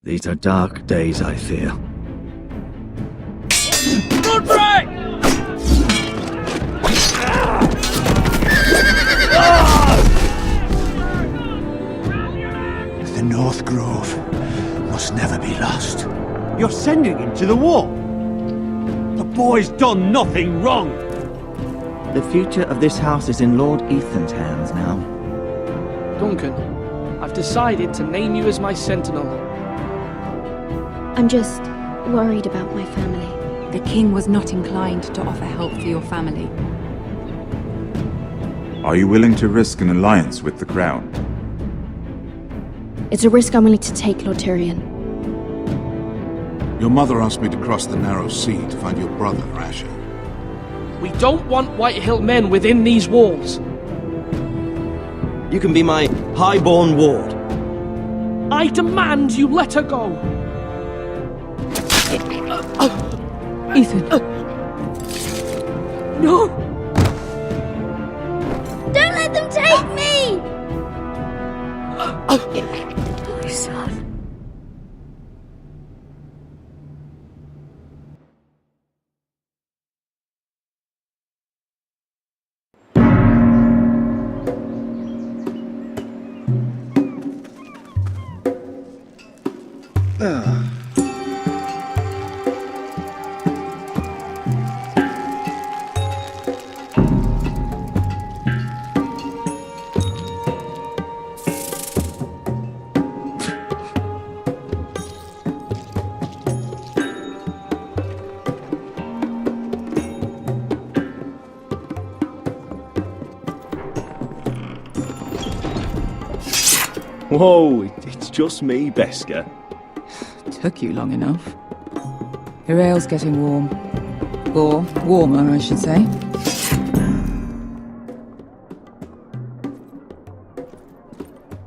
These are dark days, I fear. Roderick! The North Grove must never be lost. You're sending him to the war? The boy's done nothing wrong. The future of this house is in Lord Ethan's hands now. Duncan, I've decided to name you as my sentinel. I'm just worried about my family. The king was not inclined to offer help for your family. Are you willing to risk an alliance with the crown? It's a risk I'm willing to take, Lord Tyrion. Your mother asked me to cross the narrow sea to find your brother, Asher. We don't want Whitehill men within these walls. You can be my highborn ward. I demand you let her go. Ethan. No! Don't let them take me! My son. Whoa, it's just me, Beskar. Took you long enough. Your ale's getting warm. Or warmer, I should say.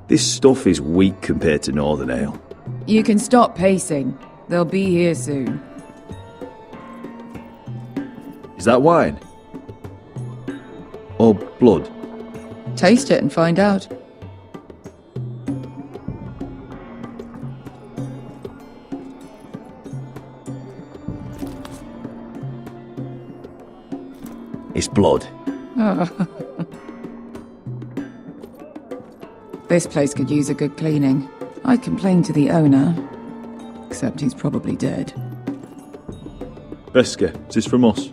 This stuff is weak compared to Northern Ale. You can stop pacing. They'll be here soon. Is that wine? Or blood? Taste it and find out. It's blood. This place could use a good cleaning. I complained to the owner, except he's probably dead. Beskar, is this from us?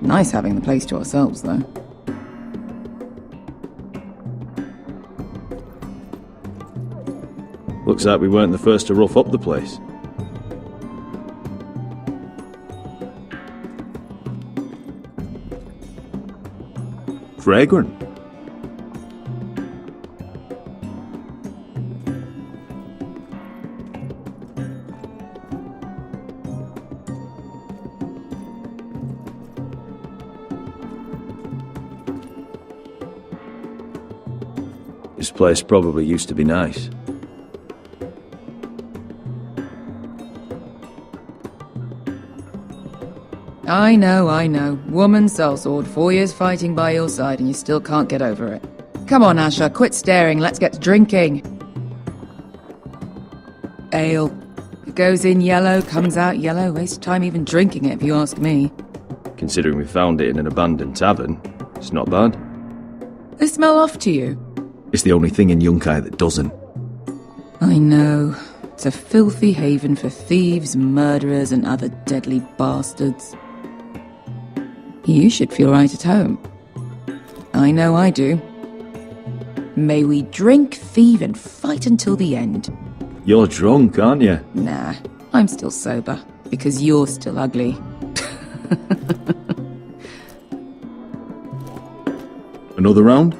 Nice having the place to ourselves, though. Looks like we weren't the first to rough up the place. Fragrant. This place probably used to be nice. I know. Woman sellsword, 4 years fighting by your side and you still can't get over it. Come on, Asher, quit staring, let's get to drinking. Ale. It goes in yellow, comes out yellow. Waste time even drinking it, if you ask me. Considering we found it in an abandoned tavern, it's not bad. They smell off to you. It's the only thing in Yunkai that doesn't. I know. It's a filthy haven for thieves, murderers, and other deadly bastards. You should feel right at home. I know I do. May we drink, thieve, and fight until the end. You're drunk, aren't you? Nah, I'm still sober, because you're still ugly. Another round?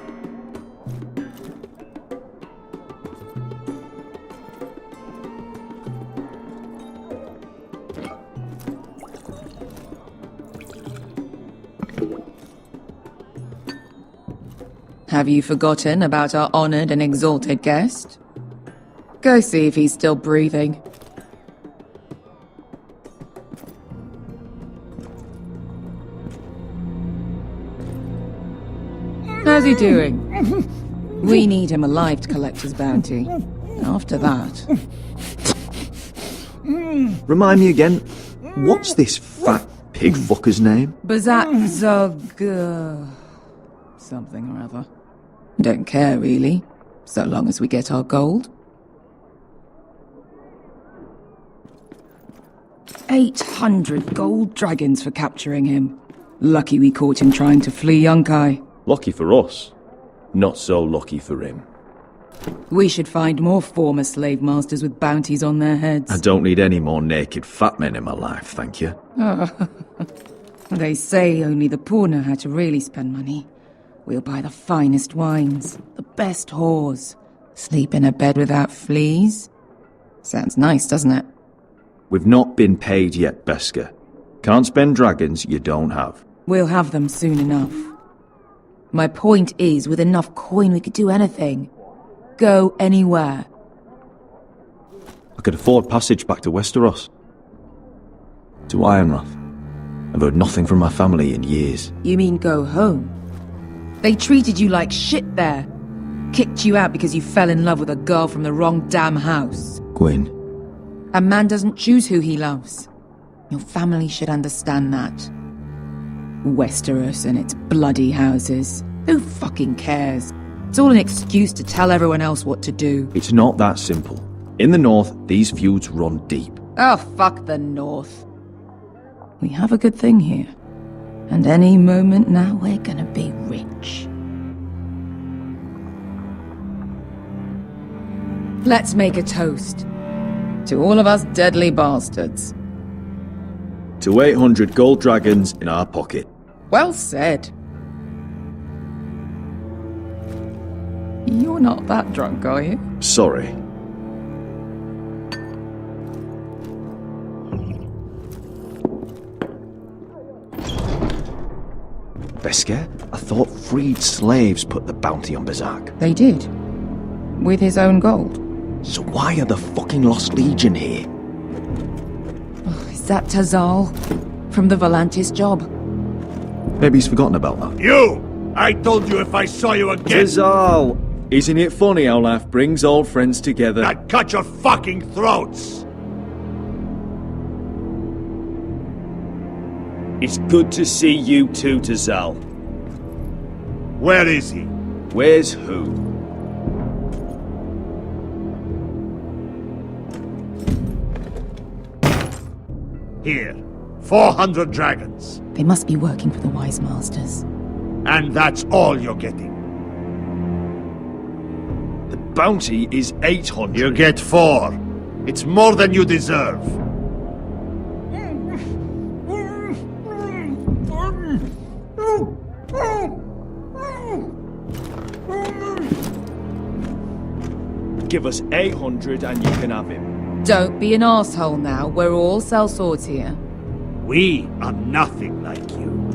Have you forgotten about our honoured and exalted guest? Go see if he's still breathing. he doing? We need him alive to collect his bounty. After that... Remind me again, what's this fat pig fucker's name? Bazak Zog... something or other. Don't care, really. So long as we get our gold. 800 gold dragons for capturing him. Lucky we caught him trying to flee Yunkai. Lucky for us. Not so lucky for him. We should find more former slave masters with bounties on their heads. I don't need any more naked fat men in my life, thank you. They say only the poor know how to really spend money. We'll buy the finest wines, the best whores, sleep in a bed without fleas. Sounds nice, doesn't it? We've not been paid yet, Beska. Can't spend dragons you don't have. We'll have them soon enough. My point is, with enough coin we could do anything. Go anywhere. I could afford passage back to Westeros. To Ironrath. I've heard nothing from my family in years. You mean go home? They treated you like shit there. Kicked you out because you fell in love with a girl from the wrong damn house. Gwyn. A man doesn't choose who he loves. Your family should understand that. Westeros and its bloody houses. Who fucking cares? It's all an excuse to tell everyone else what to do. It's not that simple. In the north, these feuds run deep. Oh, fuck the north. We have a good thing here. And any moment now we're gonna be rich. Let's make a toast. To all of us deadly bastards. To 800 gold dragons in our pocket. Well said. You're not that drunk, are you? Sorry. Beska, I thought freed slaves put the bounty on Bazak. They did. With his own gold. So why are the fucking Lost Legion here? Oh, is that Tazal? From the Volantis job? Maybe he's forgotten about that. You! I told you if I saw you again... Tazal! Isn't it funny how life brings old friends together? I'd cut your fucking throats! It's good to see you too, Tazal. Where is he? Where's who? Here. 400 dragons. They must be working for the Wise Masters. And that's all you're getting. The bounty is 800. You get 4. It's more than you deserve. Give us 800 and you can have him. Don't be an asshole now. We're all sellswords here. We are nothing like you.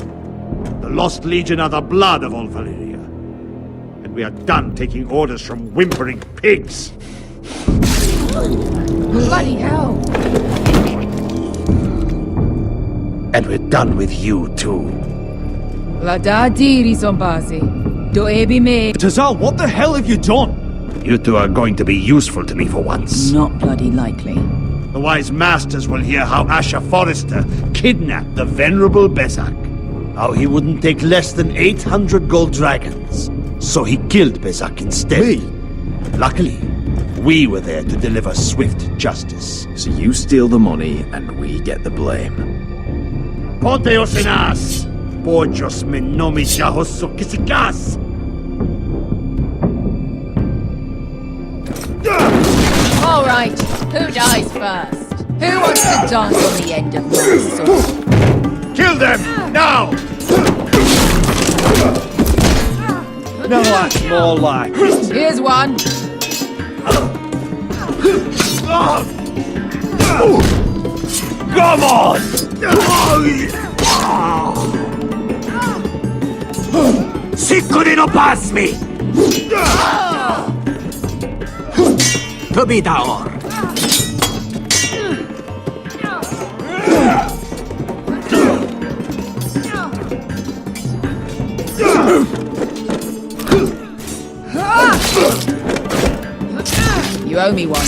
The Lost Legion are the blood of all Valyria. And we are done taking orders from whimpering pigs. Bloody hell! And we're done with you too. La da diri sombazi. Do ebi me. Tazal, what the hell have you done? You two are going to be useful to me for once. Not bloody likely. The Wise Masters will hear how Asher Forrester kidnapped the venerable Bezak. How he wouldn't take less than 800 gold dragons. So he killed Bezak instead. Me? Luckily, we were there to deliver swift justice. So you steal the money and we get the blame. Ponteos en as! Pojos me nomi jahoso kisikas! All right, who dies first? Who wants to dance on the end of my sword? Kill them! Now! No, that's more like it. Here's one. Come on! Siccone no pasmi! Tobidaor! You owe me one.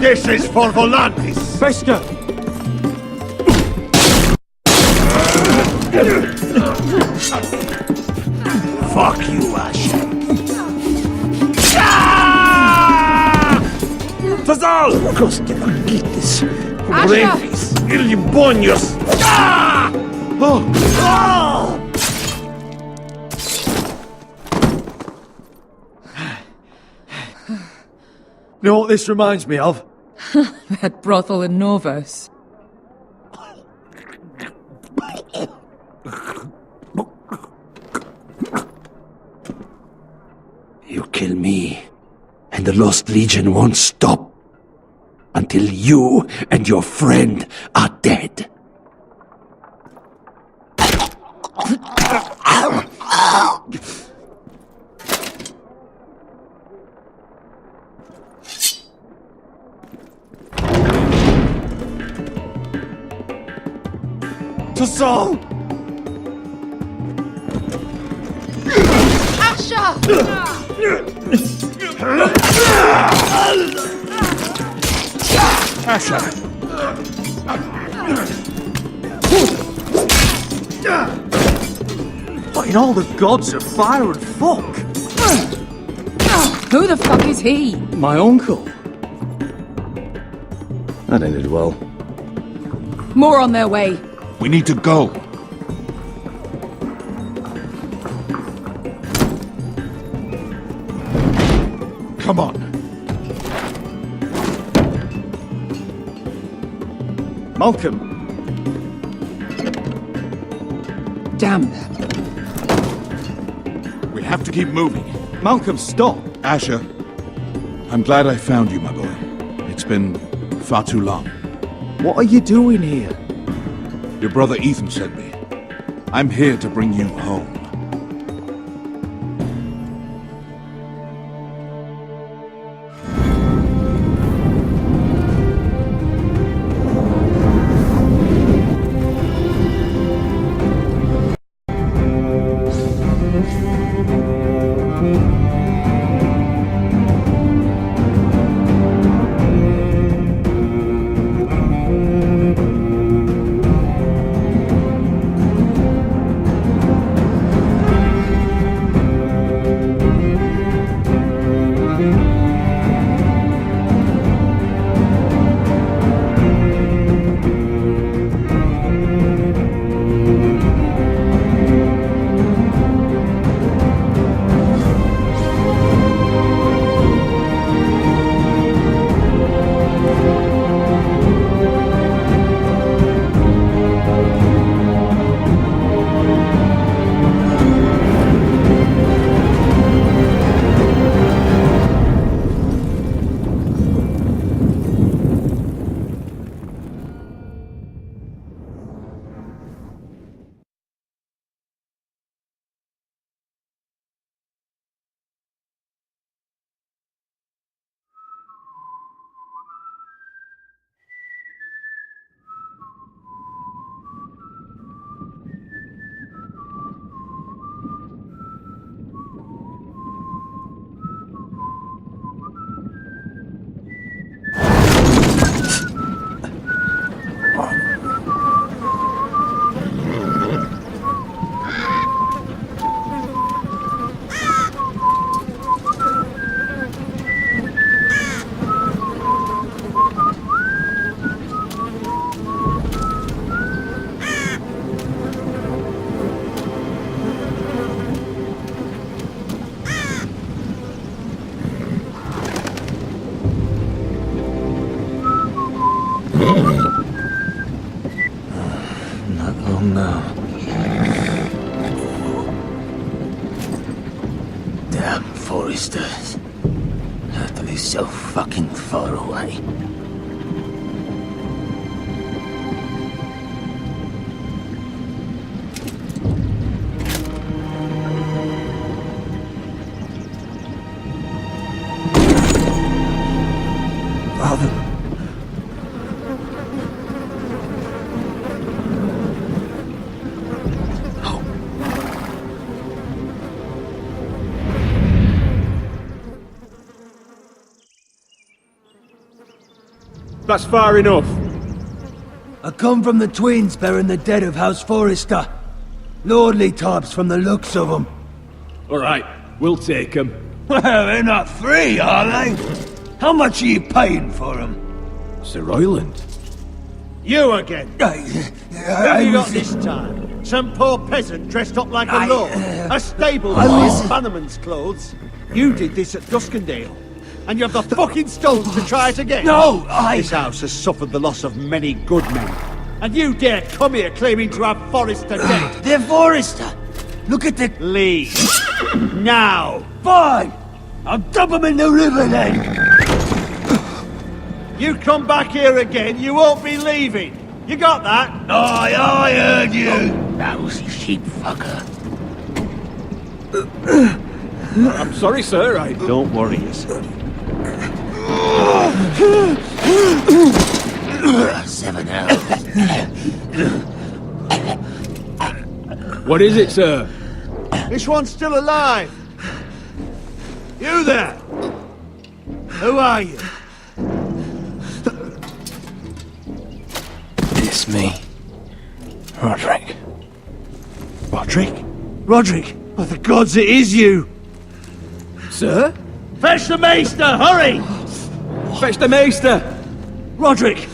This is for Volantis! Bester! Fuck you, Ash. Fazal! Kostevagitis! Brevis! Ilibonius! You know what this reminds me of? That brothel in Norvos. You kill me, and the Lost Legion won't stop until you and your friend are dead. Fazal! Asher! What in all the gods of fire and fuck? Who the fuck is he? My uncle. That ended well. More on their way. We need to go. Come on. Malcolm. Damn. We have to keep moving. Malcolm, stop. Asher, I'm glad I found you, my boy. It's been far too long. What are you doing here? Your brother Ethan sent me. I'm here to bring you home. Foresters. That is so fucking far away. That's far enough. I come from the twins bearing the dead of House Forrester. Lordly types from the looks of them. All right, we'll take them. Well, they're not free, are they? How much are you paying for them? Sir Royland. You again. What have you got this time? Some poor peasant dressed up like a lord? A stable boy in Bannerman's clothes? You did this at Duskendale. And you have the fucking stones to try it again? No, This house has suffered the loss of many good men. And you dare come here claiming to have Forrester dead? They're Forrester. Look at the... Leave. Now. Fine. I'll dump them in the river then. You come back here again, you won't be leaving. You got that? I heard you. Lousy sheep fucker. I'm sorry, sir. Don't worry yourself. 7 hours. What is it, sir? This one's still alive. You there? Who are you? It's me. Roderick. Roderick? Roderick? Oh, the gods, it is you! Sir? Fetch the maester, hurry! Fetch the maester! Roderick!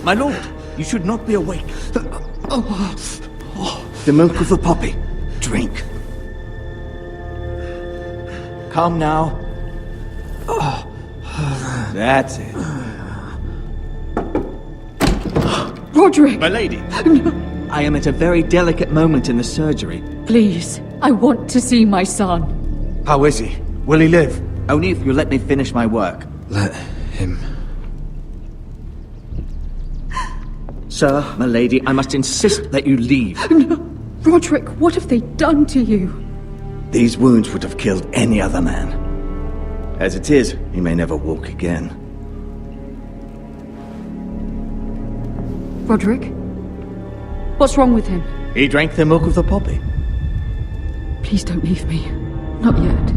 My lord, you should not be awake. The milk of the poppy. Drink. Calm now. That's it. Roderick! My lady. I am at a very delicate moment in the surgery. Please, I want to see my son. How is he? Will he live? Only if you let me finish my work. Let him. Sir, my lady, I must insist that you leave. No. Roderick, what have they done to you? These wounds would have killed any other man. As it is, he may never walk again. Roderick? What's wrong with him? He drank the milk of the poppy. Please don't leave me. Not yet.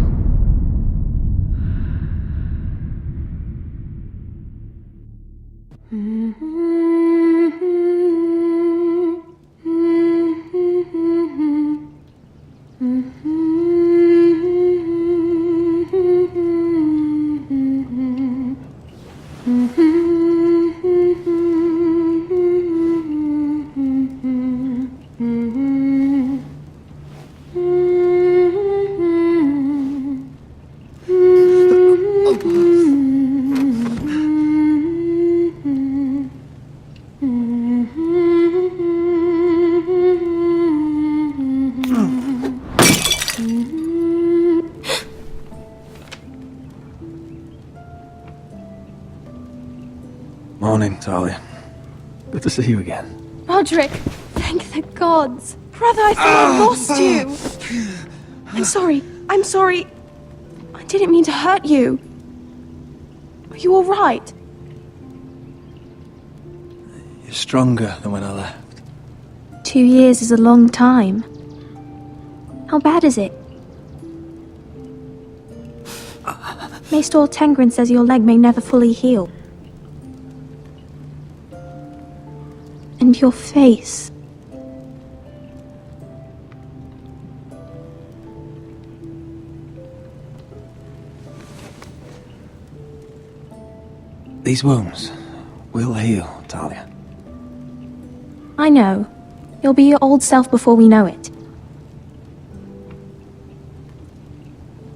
Morning, Talia. Good to see you again. Roderick, thank the gods. Brother, I thought I lost you. I'm sorry. I didn't mean to hurt you. Are you all right? You're stronger than when I left. 2 years is a long time. How bad is it? Maester Tengrin says your leg may never fully heal. And your face. These wounds will heal, Talia. I know. You'll be your old self before we know it.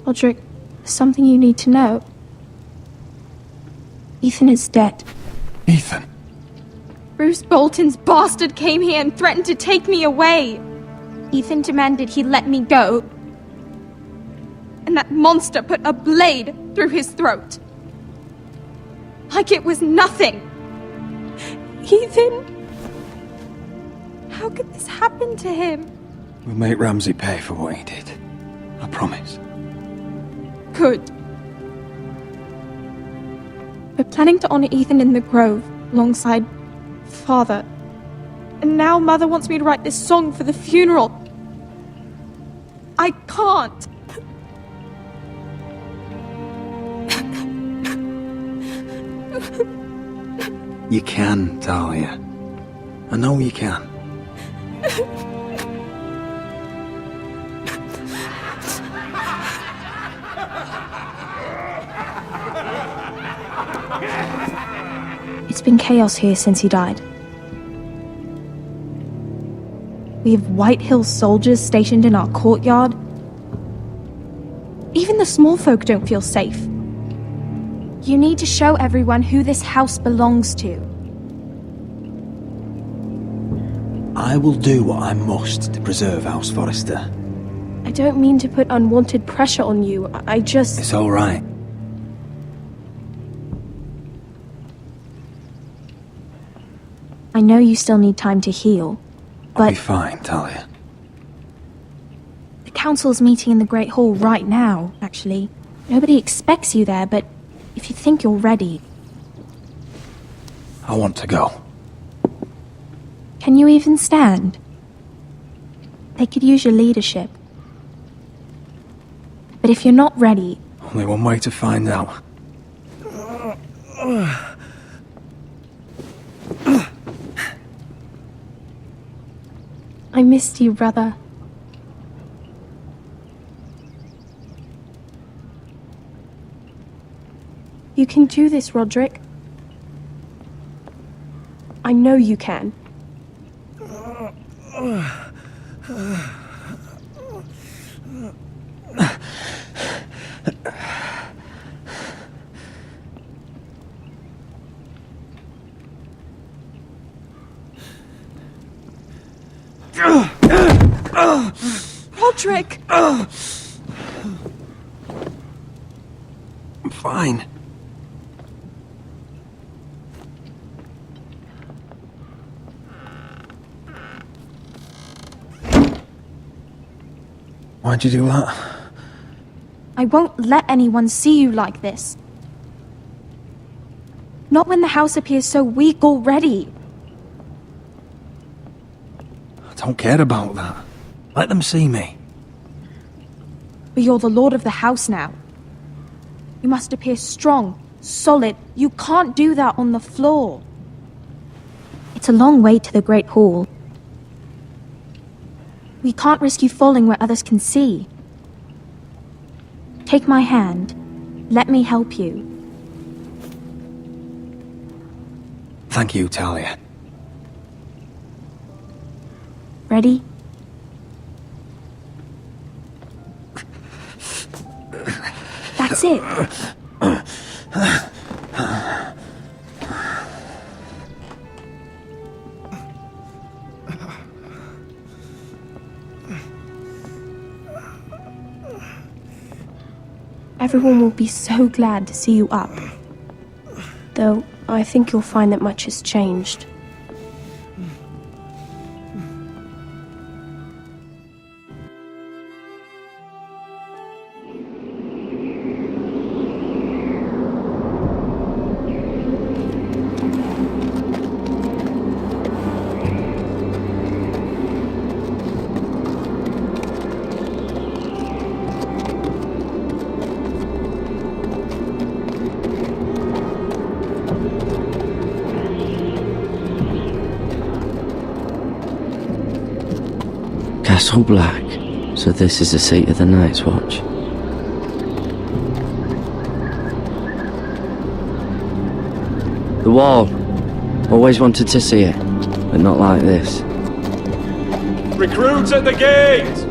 Roderick, there's something you need to know. Ethan is dead. Ethan? Bruce Bolton's bastard came here and threatened to take me away. Ethan demanded he let me go. And that monster put a blade through his throat. Like it was nothing. Ethan, how could this happen to him? We'll make Ramsay pay for what he did. I promise. Good. We're planning to honor Ethan in the Grove, alongside Father. And now Mother wants me to write this song for the funeral. I can't. You can, Talia. I know you can. It's been chaos here since he died. We have White Hill soldiers stationed in our courtyard. Even the small folk don't feel safe. You need to show everyone who this house belongs to. I will do what I must to preserve House Forrester. I don't mean to put unwanted pressure on you. I just... It's all right. I know you still need time to heal, but... I'll be fine, Talia. The council's meeting in the Great Hall right now, actually. Nobody expects you there, but if you think you're ready... I want to go. Can you even stand? They could use your leadership. But if you're not ready... Only one way to find out. I missed you, brother. You can do this, Roderick. I know you can. Roderick! I'm fine. Why'd you do that? I won't let anyone see you like this. Not when the house appears so weak already. I don't care about that. Let them see me. But you're the lord of the house now. You must appear strong, solid. You can't do that on the floor. It's a long way to the Great Hall. We can't risk you falling where others can see. Take my hand. Let me help you. Thank you, Talia. Ready? That's it. Everyone will be so glad to see you up. Though, I think you'll find that much has changed. Castle Black. So this is the seat of the Night's Watch. The wall. Always wanted to see it, but not like this. Recruits at the gate!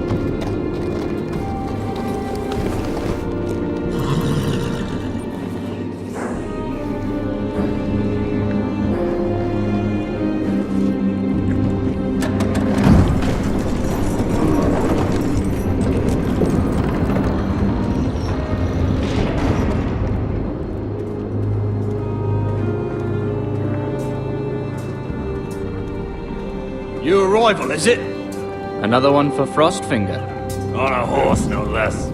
arrival, is it? Another one for Frostfinger. On a horse, no less.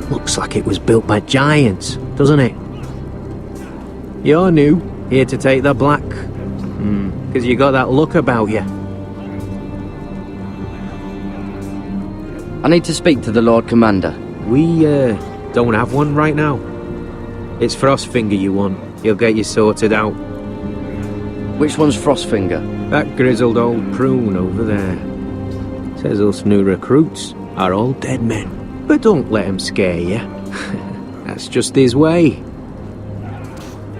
Looks like it was built by giants, doesn't it? You're new, here to take the black. Because you got that look about you. I need to speak to the Lord Commander. We, don't have one right now. It's Frostfinger you want. He'll get you sorted out. Which one's Frostfinger? That grizzled old prune over there. Says us new recruits are all dead men. But don't let him scare you. That's just his way.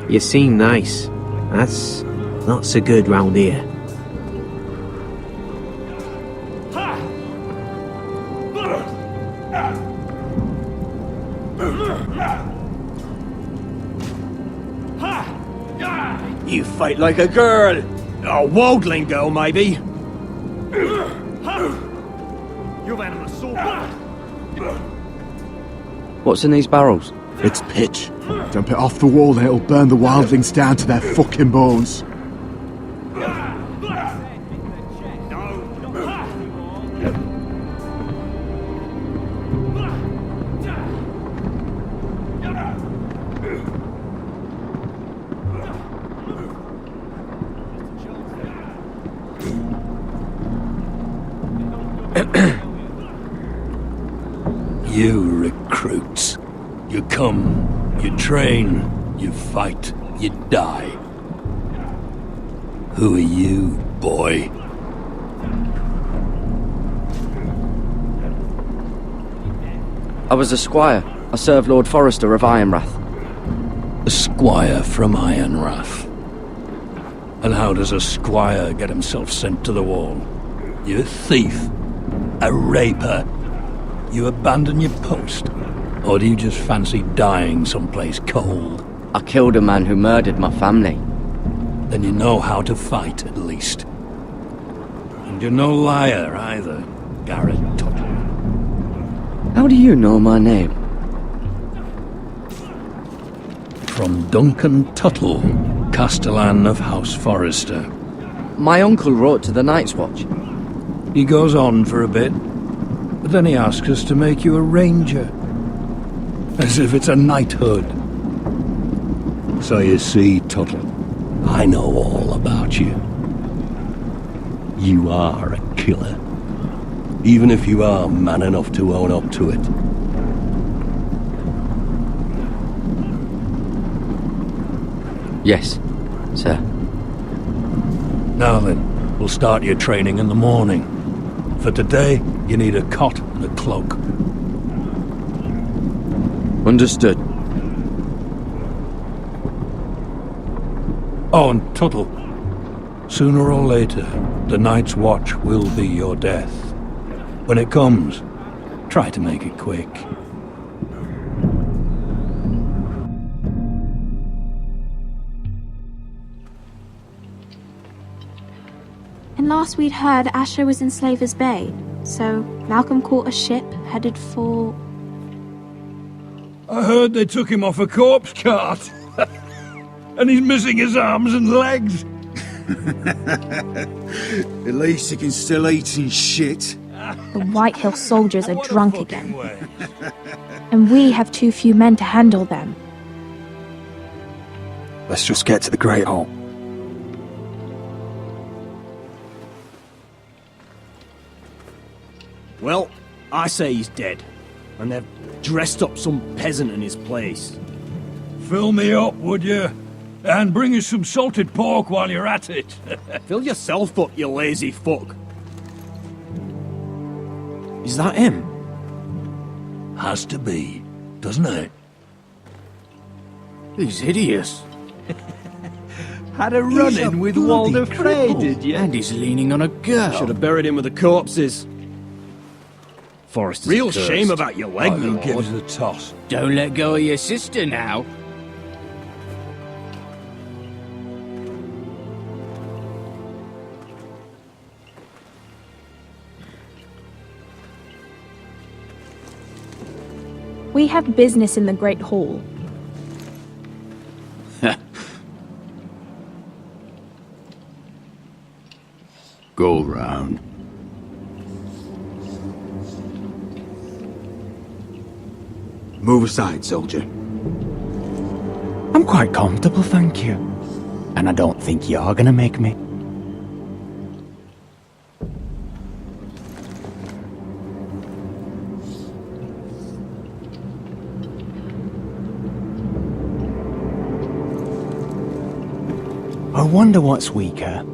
You seem nice. That's not so good round here. You fight like a girl. A wildling girl, maybe. You've had an assault. What's in these barrels? It's pitch. Dump it off the wall and it'll burn the wildlings down to their fucking bones. You recruits. You come, you train, you fight, you die. Who are you, boy? I was a squire. I served Lord Forrester of Ironrath. A squire from Ironrath. And how does a squire get himself sent to the wall? You thief. A raper. You abandon your post? Or do you just fancy dying someplace cold? I killed a man who murdered my family. Then you know how to fight, at least. And you're no liar, either, Garrett Tuttle. How do you know my name? From Duncan Tuttle, Castellan of House Forrester. My uncle wrote to the Night's Watch. He goes on for a bit, but then he asks us to make you a ranger. As if it's a knighthood. So you see, Tuttle, I know all about you. You are a killer. Even if you are man enough to own up to it. Yes, sir. Now then, we'll start your training in the morning. For today, you need a cot and a cloak. Understood. Oh, and Tuttle, sooner or later, the Night's Watch will be your death. When it comes, try to make it quick. And last we'd heard, Asher was in Slaver's Bay, so Malcolm caught a ship headed for... I heard they took him off a corpse cart. And he's missing his arms and legs. At least he can still eat and shit. The White Hill soldiers are drunk again. And we have too few men to handle them. Let's just get to the Great Hall. Well, I say he's dead. And they've dressed up some peasant in his place. Fill me up, would you? And bring us some salted pork while you're at it. Fill yourself up, you lazy fuck. Is that him? Has to be, doesn't it? He's hideous. Had a run-in with Walder Frey, did you? And he's leaning on a girl. Should have buried him with the corpses. Forrester's Real cursed. shame about your leg, Who my gives lord. a toss? Don't let go of your sister now. We have business in the Great Hall. Go round. Move aside, soldier. I'm quite comfortable, thank you. And I don't think you're gonna make me. I wonder what's weaker.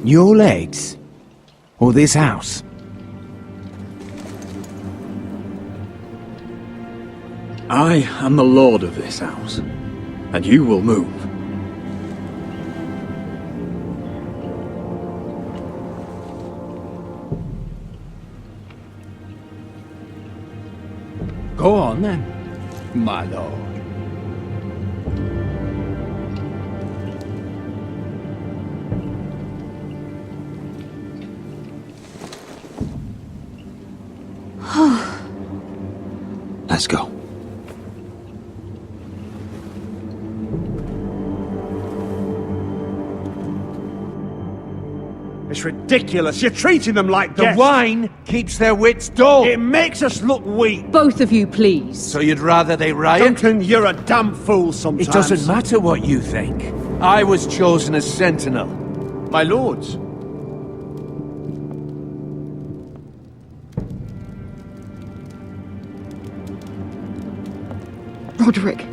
Your legs? Or this house? I am the lord of this house, and you will move. Go on then, my lord. Let's go. It's ridiculous. You're treating them like The guests. wine keeps their wits dull. It makes us look weak. Both of you, please. So you'd rather they riot? Duncan, you're a damn fool sometimes. It doesn't matter what you think. I was chosen as sentinel. My lords. Roderick.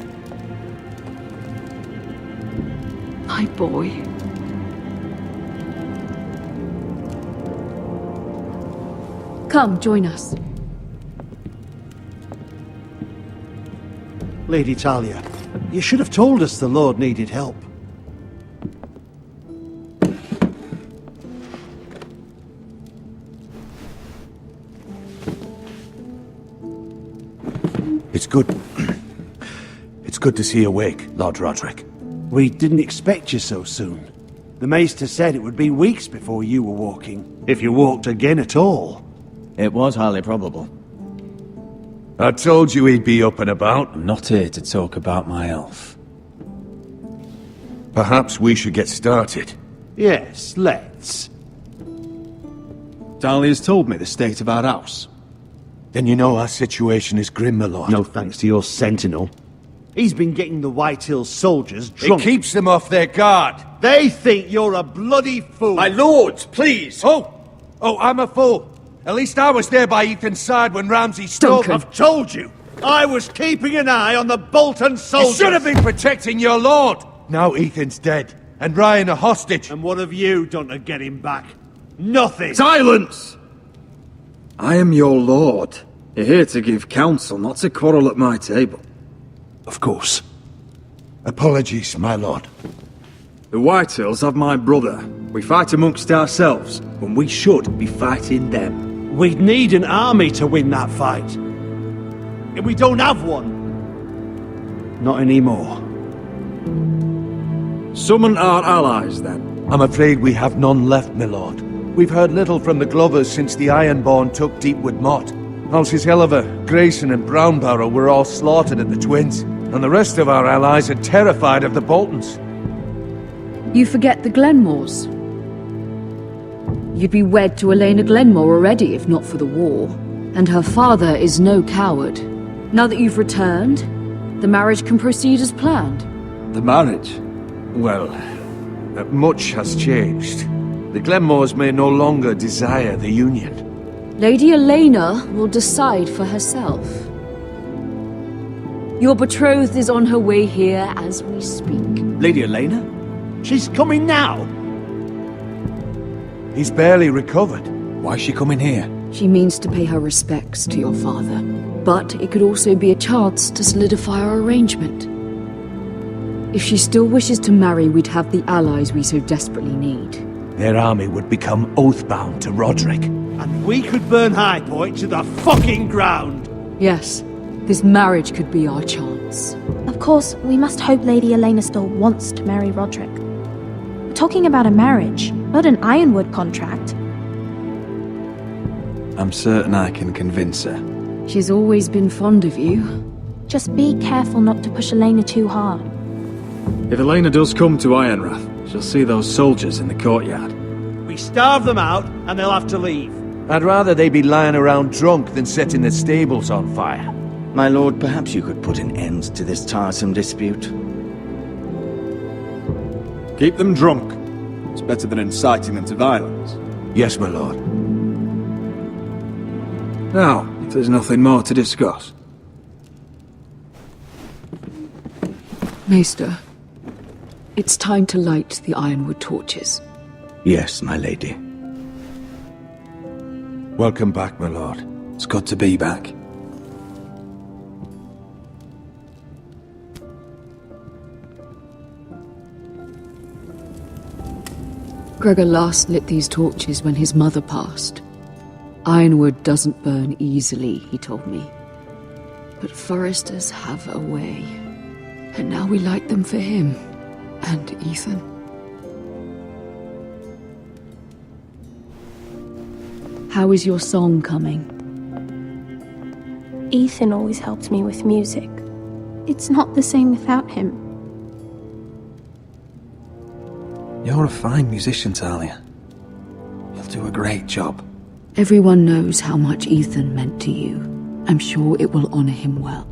My boy. Come, join us. Lady Talia, you should have told us the Lord needed help. It's good. It's good to see you awake, Lord Roderick. We didn't expect you so soon. The Maester said it would be weeks before you were walking, if you walked again at all. It was highly probable. I told you he'd be up and about. I'm not here to talk about my elf. Perhaps we should get started. Yes, let's. Dahlia's told me the state of our house. Then you know our situation is grim, my lord. No thanks to your sentinel. He's been getting the White Hills soldiers drunk. It keeps them off their guard. They think you're a bloody fool. My lords, please! Oh, I'm a fool. At least I was there by Ethan's side when Ramsay stole them. I've told you. I was keeping an eye on the Bolton soldiers. You should have been protecting your lord. Now Ethan's dead, and Ryan a hostage. And what have you done to get him back? Nothing. Silence! I am your lord. You're here to give counsel, not to quarrel at my table. Of course. Apologies, my lord. The Whitehills have my brother. We fight amongst ourselves, when we should be fighting them. We'd need an army to win that fight. And we don't have one. Not anymore. Summon our allies, then. I'm afraid we have none left, my lord. We've heard little from the Glovers since the Ironborn took Deepwood Motte. Houses Helliver, Grayson and Brownbarrow were all slaughtered at the Twins, and the rest of our allies are terrified of the Boltons. You forget the Glenmores. You'd be wed to Elena Glenmore already if not for the war. And her father is no coward. Now that you've returned, the marriage can proceed as planned. The marriage? Well, much has changed. The Glenmores may no longer desire the union. Lady Elena will decide for herself. Your betrothed is on her way here as we speak. Lady Elena? She's coming now. He's barely recovered. Why is she coming here? She means to pay her respects to your father. But it could also be a chance to solidify our arrangement. If she still wishes to marry, we'd have the allies we so desperately need. Their army would become oath-bound to Roderick. And we could burn High Point to the fucking ground! Yes, this marriage could be our chance. Of course, we must hope Lady Elena still wants to marry Roderick. We're talking about a marriage, not an Ironwood contract. I'm certain I can convince her. She's always been fond of you. Just be careful not to push Elena too hard. If Elena does come to Ironrath, she'll see those soldiers in the courtyard. We starve them out, and they'll have to leave. I'd rather they be lying around drunk than setting the stables on fire. My lord, perhaps you could put an end to this tiresome dispute. Keep them drunk. It's better than inciting them to violence. Yes, my lord. Now, if there's nothing more to discuss. Maester, it's time to light the Ironwood torches. Yes, my lady. Welcome back, my lord. It's good to be back. Gregor last lit these torches when his mother passed. Ironwood doesn't burn easily, he told me. But foresters have a way. And now we light them for him. And Ethan. How is your song coming? Ethan always helps me with music. It's not the same without him. You're a fine musician, Talia. You'll do a great job. Everyone knows how much Ethan meant to you. I'm sure it will honor him well.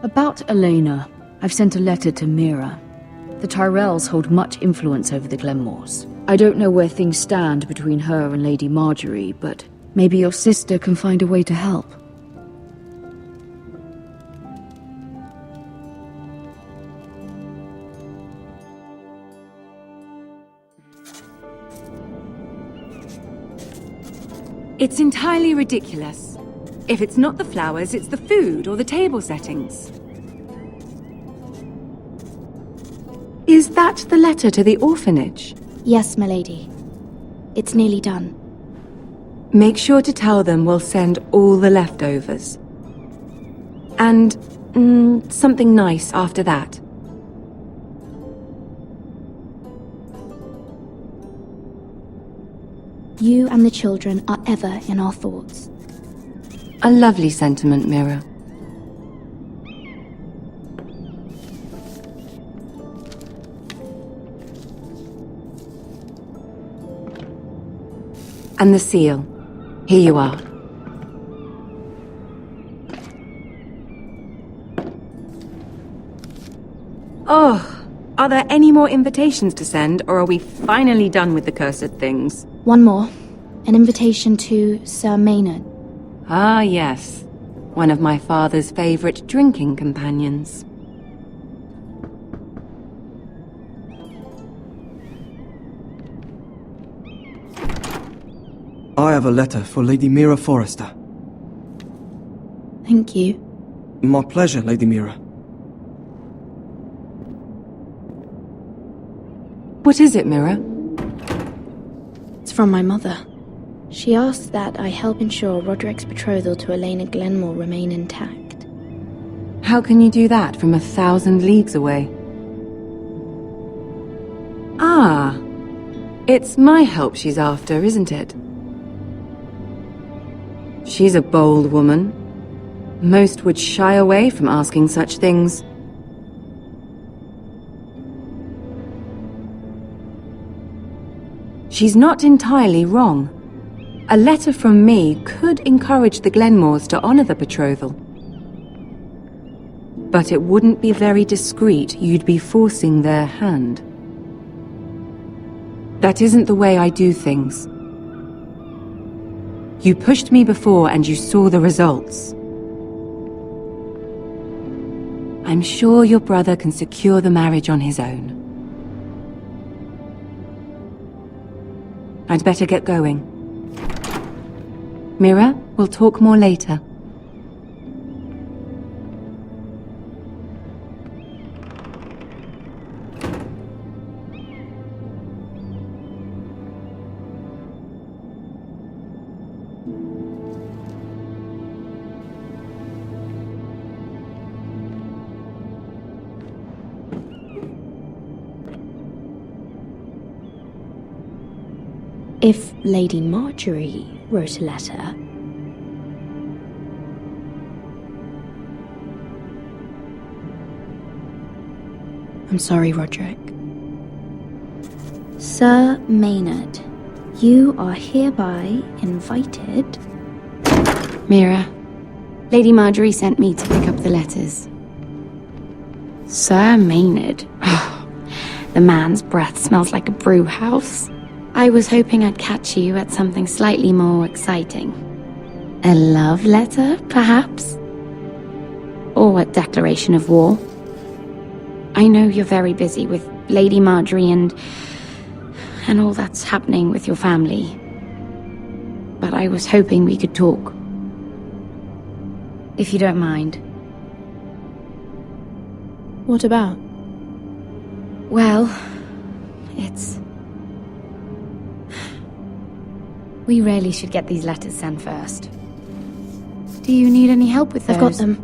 About Elena, I've sent a letter to Mira. The Tyrells hold much influence over the Glenmores. I don't know where things stand between her and Lady Marjorie, but maybe your sister can find a way to help. It's entirely ridiculous. If it's not the flowers, it's the food or the table settings. Is that the letter to the orphanage? Yes, my lady. It's nearly done. Make sure to tell them we'll send all the leftovers. And something nice after that. You and the children are ever in our thoughts. A lovely sentiment, Mira. And the seal. Here you are. Oh, are there any more invitations to send, or are we finally done with the cursed things? One more. An invitation to Sir Maynard. Ah, yes. One of my father's favorite drinking companions. I have a letter for Lady Mira Forrester. Thank you. My pleasure, Lady Mira. What is it, Mira? It's from my mother. She asks that I help ensure Roderick's betrothal to Elena Glenmore remain intact. How can you do that from 1,000 leagues away? Ah, it's my help she's after, isn't it? She's a bold woman. Most would shy away from asking such things. She's not entirely wrong. A letter from me could encourage the Glenmores to honor the betrothal. But it wouldn't be very discreet. You'd be forcing their hand. That isn't the way I do things. You pushed me before and you saw the results. I'm sure your brother can secure the marriage on his own. I'd better get going. Mira, we'll talk more later. If Lady Marjorie wrote a letter... I'm sorry, Roderick. Sir Maynard, you are hereby invited... Mira, Lady Marjorie sent me to pick up the letters. Sir Maynard? The man's breath smells like a brew house. I was hoping I'd catch you at something slightly more exciting. A love letter, perhaps? Or a declaration of war? I know you're very busy with Lady Marjorie and all that's happening with your family. But I was hoping we could talk. If you don't mind. What about? Well, it's... We really should get these letters sent first. Do you need any help with those? I've got them.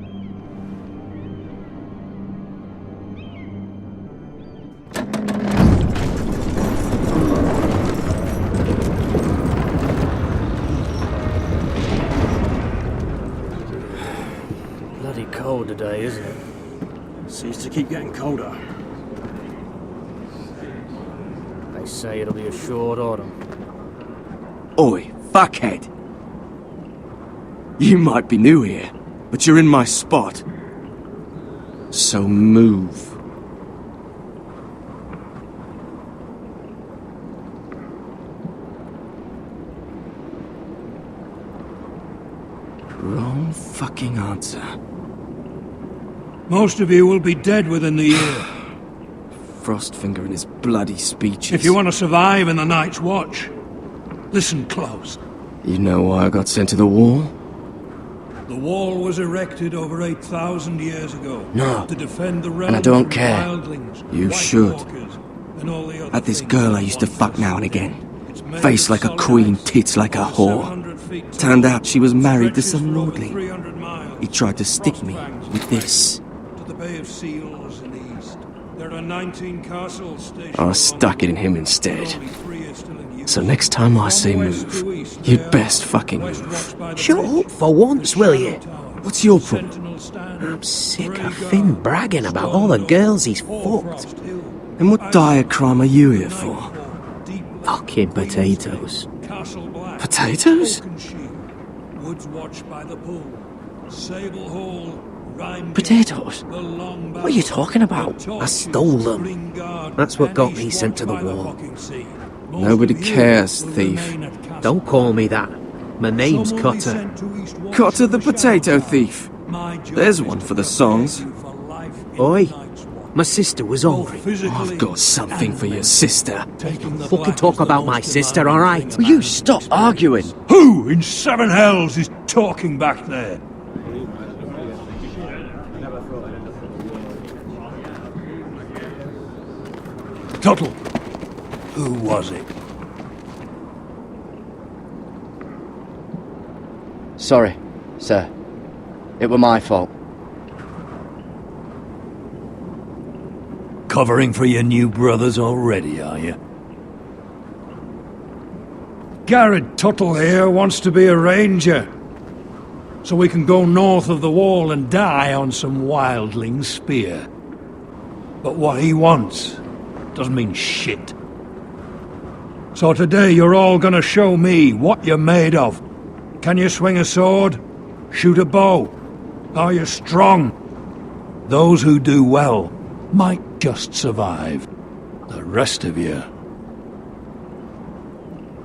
Bloody cold today, isn't it? Seems to keep getting colder. They say it'll be a short autumn. Oi, fuckhead! You might be new here, but you're in my spot. So move. Wrong fucking answer. Most of you will be dead within the year. Frostfinger and his bloody speeches. If you want to survive in the Night's Watch, listen close. You know why I got sent to the wall? The wall was erected over 8,000 years ago. No. To defend the realm And I don't from care. wildlings, You White should. Walkers, and all the other Had this things girl that I used to want fuck us. now and again. It's made Face of like a solid queen, ice, tits like a over whore. 700 feet tall, Turned out she was married to stretches some for over lordling. 300 miles. He tried to stick me with this. To the Bay of Seals in the east. There are 19 castles stationed I stuck it in him instead. So next time I say move, you'd best fucking move. Shut up for once, will you? What's your problem? I'm sick of Finn bragging about all the girls he's fucked. And what dire crime are you here for? Fucking potatoes. Potatoes? Woods watched by the pool. Sable Hall. Potatoes? What are you talking about? I stole them. That's what got me sent to the wall. Nobody cares, thief. Don't call me that. My name's Cutter. Cutter the potato thief. There's one for the songs. Oi, my sister was hungry. I've got something for your sister. Fucking talk about my sister, alright? Will you stop arguing? Who in seven hells is talking back there? Tuttle, who was it? Sorry, sir. It were my fault. Covering for your new brothers already, are you? Garrett Tuttle here wants to be a ranger. So we can go north of the wall and die on some wildling spear. But what he wants doesn't mean shit. So today you're all gonna show me what you're made of. Can you swing a sword? Shoot a bow? Are you strong? Those who do well might just survive. The rest of you...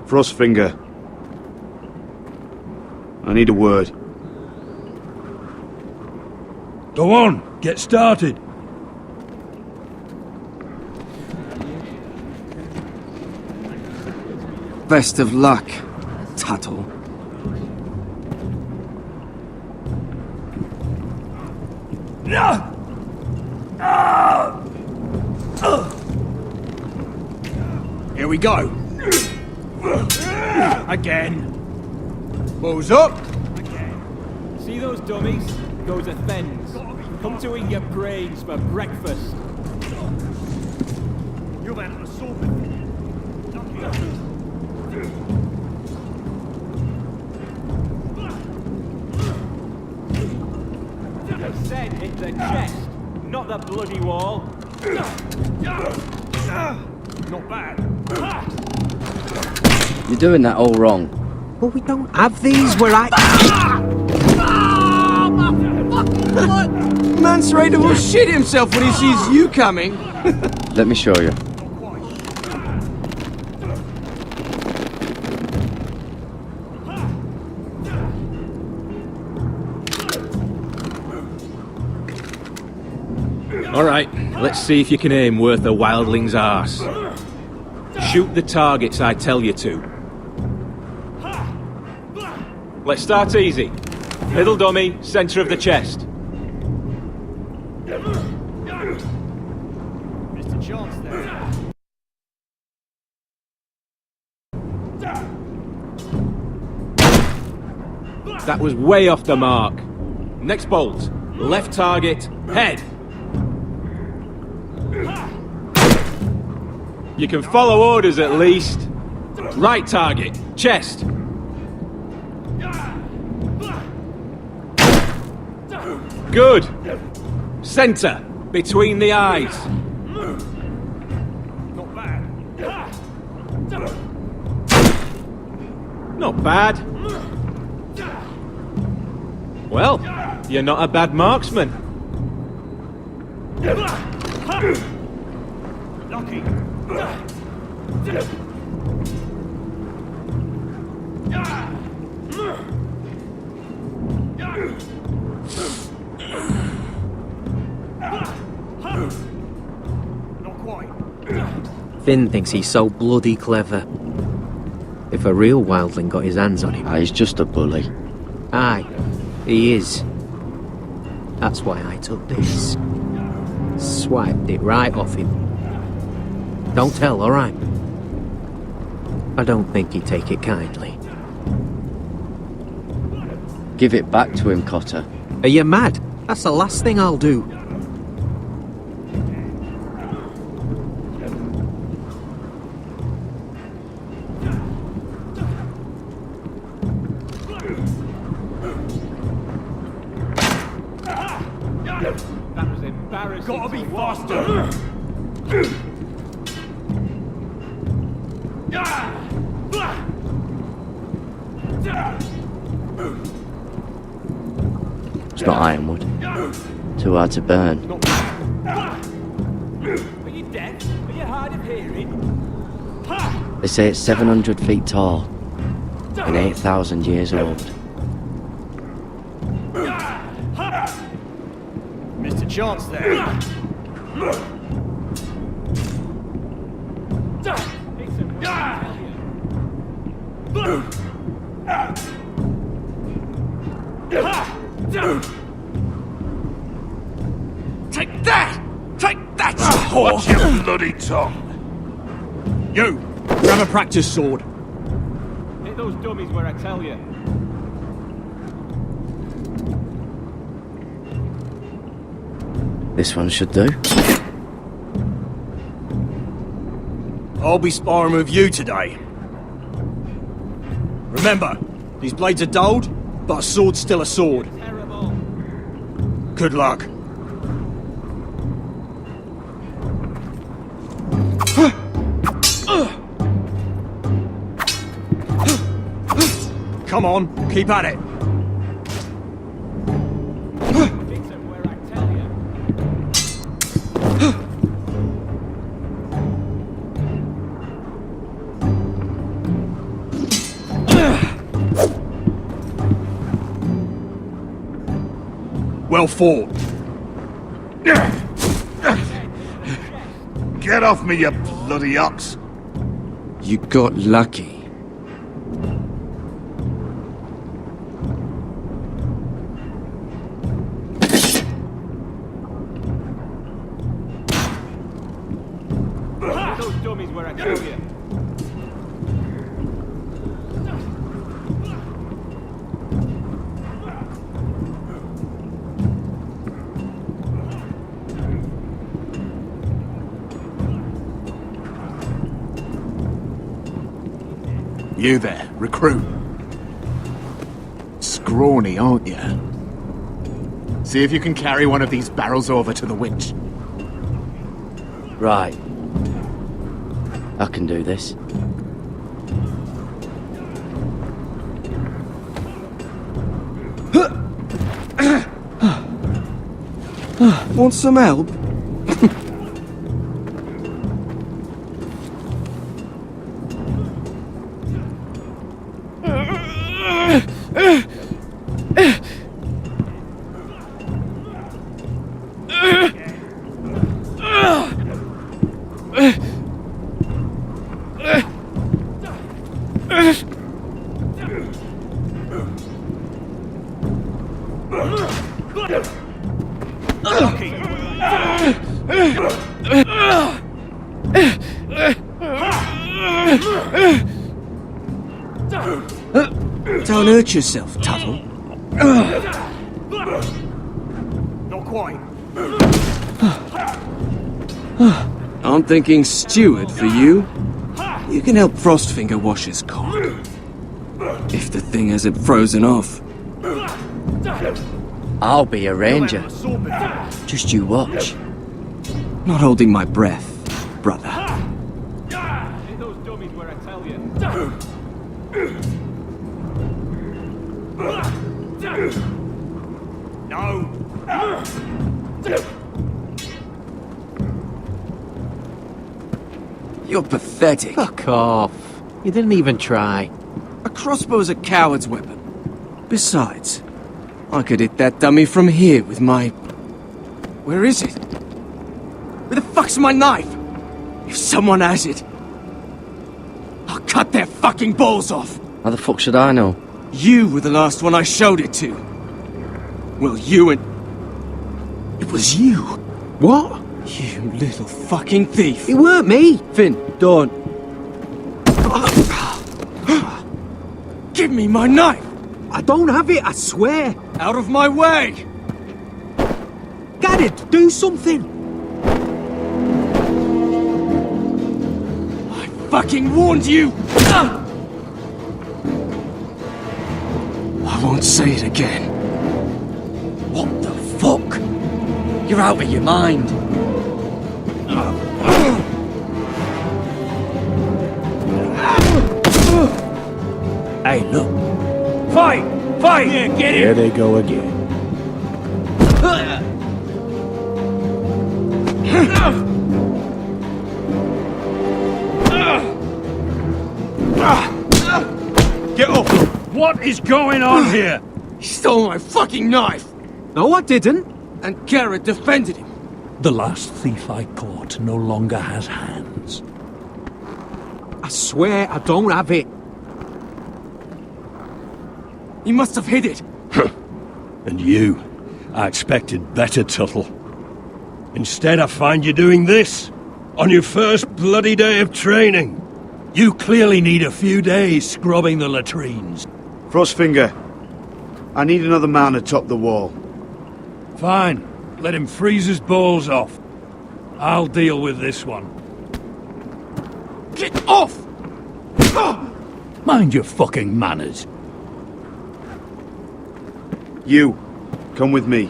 Frostfinger. I need a word. Go on, get started. Best of luck, Tuttle. Here we go. Again. Balls up. See those dummies? Those are thens. Come to eat your brains for breakfast. You've had an assault. I said hit the chest, not the bloody wall. Not bad. You're doing that all wrong. But we don't have these where I... Man's ready to shit himself when he sees you coming. Let me show you. Alright, let's see if you can aim worth a wildling's arse. Shoot the targets I tell you to. Let's start easy. Middle dummy, centre of the chest. Mr. Chance there. That was way off the mark. Next bolt. Left target, head. You can follow orders at least. Right target, chest. Good. Centre, between the eyes. Not bad. Not bad. Well, you're not a bad marksman. Lucky. Not quite. Finn thinks he's so bloody clever. If a real wildling got his hands on him... He's just a bully. Aye, he is. That's why I took this. Swiped it right off him. Don't tell, alright? I don't think he'd take it kindly. Give it back to him, Cotter. Are you mad? That's the last thing I'll do. That was embarrassing. Gotta be faster. It's not ironwood. Too hard to burn. Are you deaf? Are you hard of hearing? They say it's 700 feet tall and 8,000 years old. Mr. Chance there. Take that! Take that! Watch your bloody tongue! You! Grab a practice sword. Hit those dummies where I tell you. This one should do. I'll be sparring with you today. Remember, these blades are dulled, but a sword's still a sword. Terrible. Good luck. Come on, keep at it. Hit them where I tell you. Well fought. Get off me, you bloody ox! You got lucky. dummies where I tell you. You there, recruit. Scrawny, aren't you? See if you can carry one of these barrels over to the winch. Right. I can do this. Want some help? Don't hurt yourself, Tuttle. Not quite. I'm thinking steward for you. You can help Frostfinger wash his cock. If the thing hasn't frozen off. I'll be a ranger. Just you watch. Not holding my breath, brother. Ain't those dummies where I tell you. No. You're pathetic. Fuck off. You didn't even try. A crossbow's a coward's weapon. Besides, I could hit that dummy from here with my... Where is it? Where the fuck's my knife? If someone has it, I'll cut their fucking balls off. How the fuck should I know? You were the last one I showed it to. Well, you and... It was you. What? You little fucking thief. It weren't me. Finn, don't. Give me my knife. I don't have it, I swear. Out of my way. Get it, do something. I fucking warned you. I won't say it again. What the fuck? You're out of your mind. Hey, look. Fight! Fight! Yeah, get it! Here they go again. Get off! What is going on here? He stole my fucking knife. No, I didn't. And Garrett defended him. The last thief I caught no longer has hands. I swear I don't have it. He must have hid it. And you, I expected better, Tuttle. Instead, I find you doing this on your first bloody day of training. You clearly need a few days scrubbing the latrines. Frostfinger, I need another man atop the wall. Fine. Let him freeze his balls off. I'll deal with this one. Get off! Mind your fucking manners. You, come with me.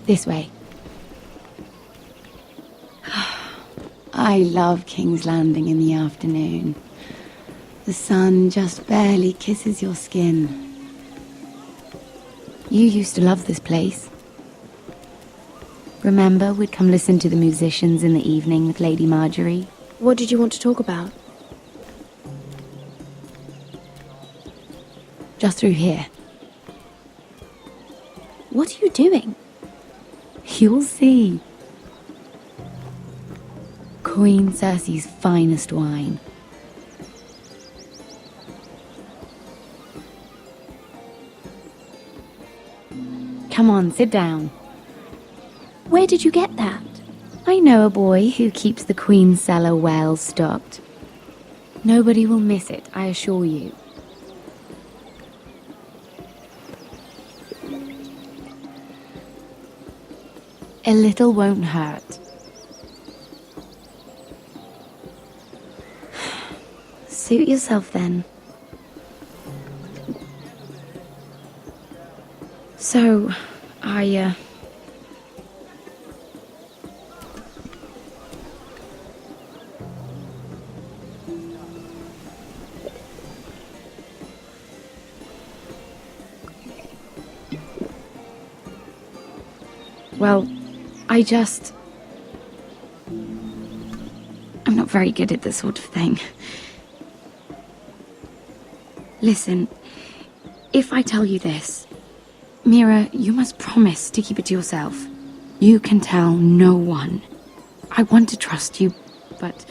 This way. I love King's Landing in the afternoon. The sun just barely kisses your skin. You used to love this place. Remember, we'd come listen to the musicians in the evening with Lady Marjorie? What did you want to talk about? Just through here. What are you doing? You'll see. Queen Cersei's finest wine. Come on, sit down. Where did you get that? I know a boy who keeps the Queen's cellar well stocked. Nobody will miss it, I assure you. A little won't hurt. Suit yourself then. So, well, I'm not very good at this sort of thing. Listen, if I tell you this, Mira, you must promise to keep it to yourself. You can tell no one. I want to trust you, but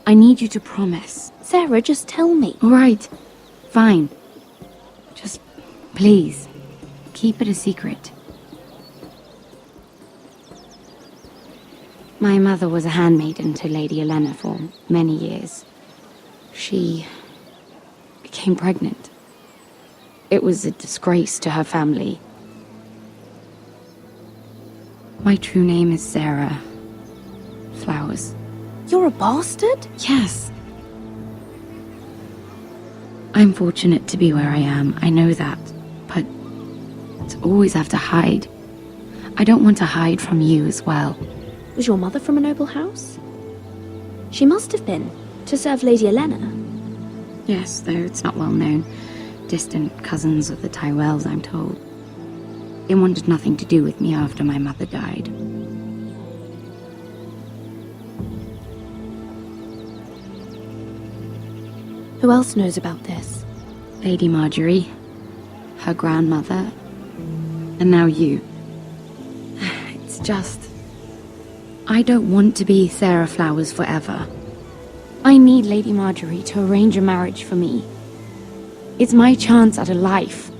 I need you to promise. Sarah, just tell me. All right, fine. Just please, keep it a secret. My mother was a handmaiden to Lady Olenna for many years. She became pregnant. It was a disgrace to her family. My true name is Sarah Flowers. You're a bastard? Yes. I'm fortunate to be where I am, I know that. But to always have to hide. I don't want to hide from you as well. Was your mother from a noble house? She must have been, to serve Lady Olenna. Yes, though it's not well known. Distant cousins of the Tyrells, I'm told. They wanted nothing to do with me after my mother died. Who else knows about this? Lady Marjorie, her grandmother, and now you. It's just... I don't want to be Sarah Flowers forever. I need Lady Marjorie to arrange a marriage for me. It's my chance at a life.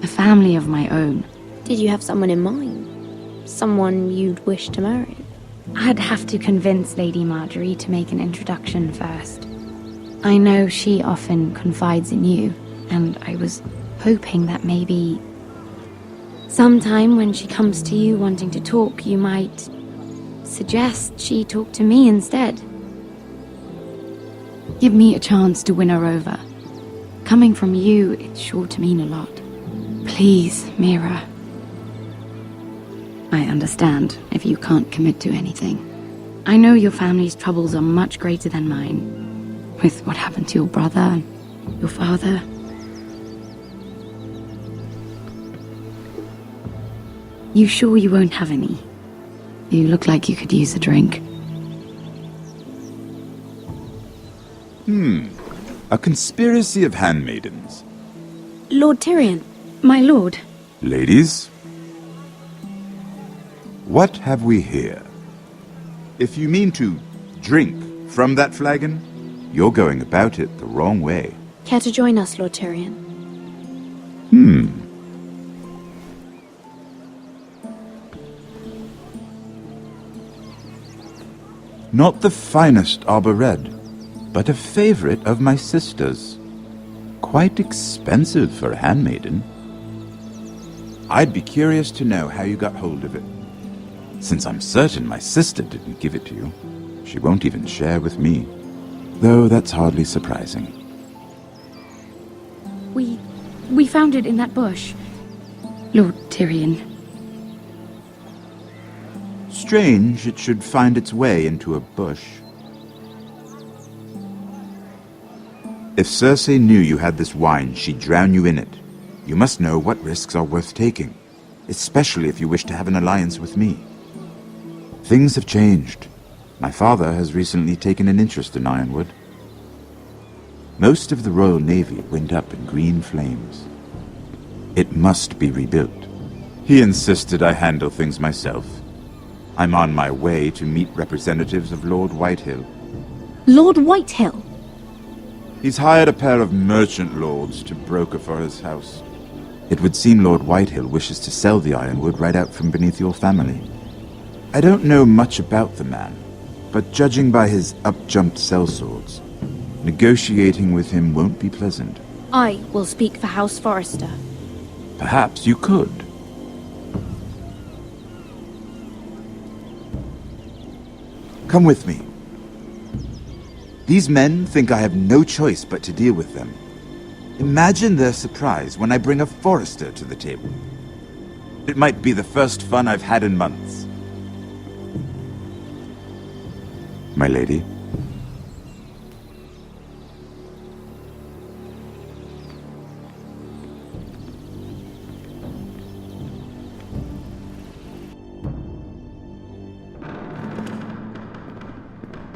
A family of my own. Did you have someone in mind? Someone you'd wish to marry? I'd have to convince Lady Marjorie to make an introduction first. I know she often confides in you, and I was hoping that maybe sometime when she comes to you wanting to talk, you might suggest she talk to me instead. Give me a chance to win her over. Coming from you, it's sure to mean a lot. Please, Mira. I understand if you can't commit to anything. I know your family's troubles are much greater than mine. With what happened to your brother and your father. You sure you won't have any? You look like you could use a drink. A conspiracy of handmaidens. Lord Tyrion. My lord. Ladies, what have we here? If you mean to drink from that flagon, you're going about it the wrong way. Care to join us, Lord Tyrion? Not the finest arbor red, but a favorite of my sister's. Quite expensive for a handmaiden. I'd be curious to know how you got hold of it. Since I'm certain my sister didn't give it to you, she won't even share with me. Though that's hardly surprising. We found it in that bush. Lord Tyrion. Strange it should find its way into a bush. If Cersei knew you had this wine, she'd drown you in it. You must know what risks are worth taking, especially if you wish to have an alliance with me. Things have changed. My father has recently taken an interest in Ironwood. Most of the Royal Navy went up in green flames. It must be rebuilt, He insisted I handle things myself. I'm on my way to meet representatives of Lord Whitehill. Lord Whitehill? He's hired a pair of merchant lords to broker for his house. It would seem Lord Whitehill wishes to sell the ironwood right out from beneath your family. I don't know much about the man, but judging by his up-jumped sellswords, negotiating with him won't be pleasant. I will speak for House Forrester. Perhaps you could. Come with me. These men think I have no choice but to deal with them. Imagine their surprise when I bring a Forrester to the table. It might be the first fun I've had in months. My lady.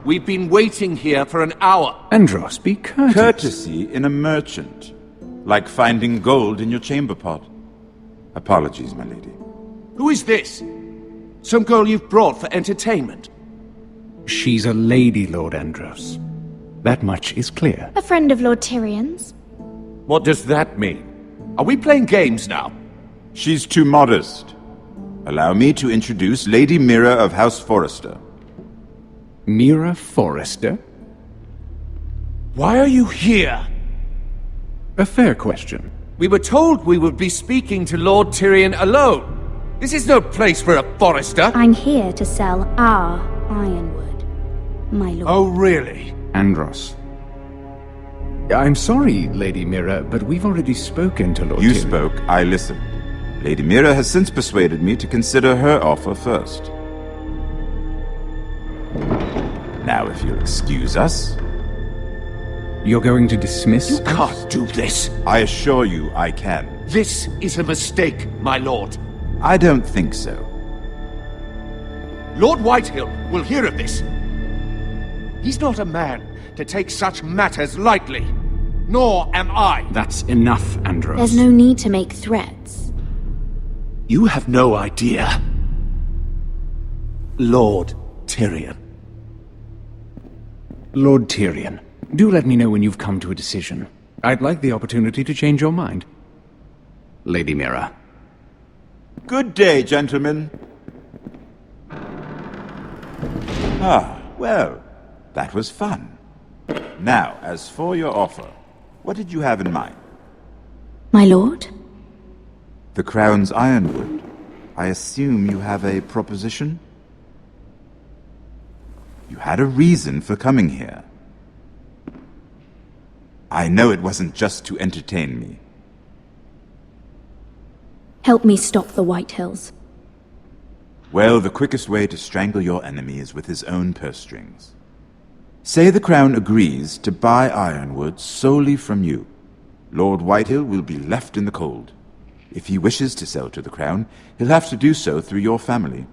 We've been waiting here for an hour. Andros, be courteous. Courtesy in a merchant. Like finding gold in your chamber pot. Apologies, my lady. Who is this? Some girl you've brought for entertainment? She's a lady, Lord Andros. That much is clear. A friend of Lord Tyrion's. What does that mean? Are we playing games now? She's too modest. Allow me to introduce Lady Mira of House Forrester. Mira Forrester? Why are you here? A fair question. We were told we would be speaking to Lord Tyrion alone. This is no place for a Forrester. I'm here to sell our ironwood, my lord. Oh, really? Andros. I'm sorry, Lady Mira, but we've already spoken to Lord You Tyrion. spoke, I listened. Lady Mira has since persuaded me to consider her offer first. Now, if you'll excuse us... You're going to dismiss You can't do this. I assure you I can. This is a mistake, my lord. I don't think so. Lord Whitehill will hear of this. He's not a man to take such matters lightly. Nor am I. That's enough, Andros. There's no need to make threats. You have no idea. Lord Tyrion. Lord Tyrion, do let me know when you've come to a decision. I'd like the opportunity to change your mind. Lady Mira. Good day, gentlemen. Ah, well, that was fun. Now, as for your offer, what did you have in mind? My lord? The Crown's ironwood. I assume you have a proposition? You had a reason for coming here. I know it wasn't just to entertain me. Help me stop the Whitehills. Well, the quickest way to strangle your enemy is with his own purse strings. Say the Crown agrees to buy ironwood solely from you. Lord Whitehill will be left in the cold. If he wishes to sell to the Crown, he'll have to do so through your family.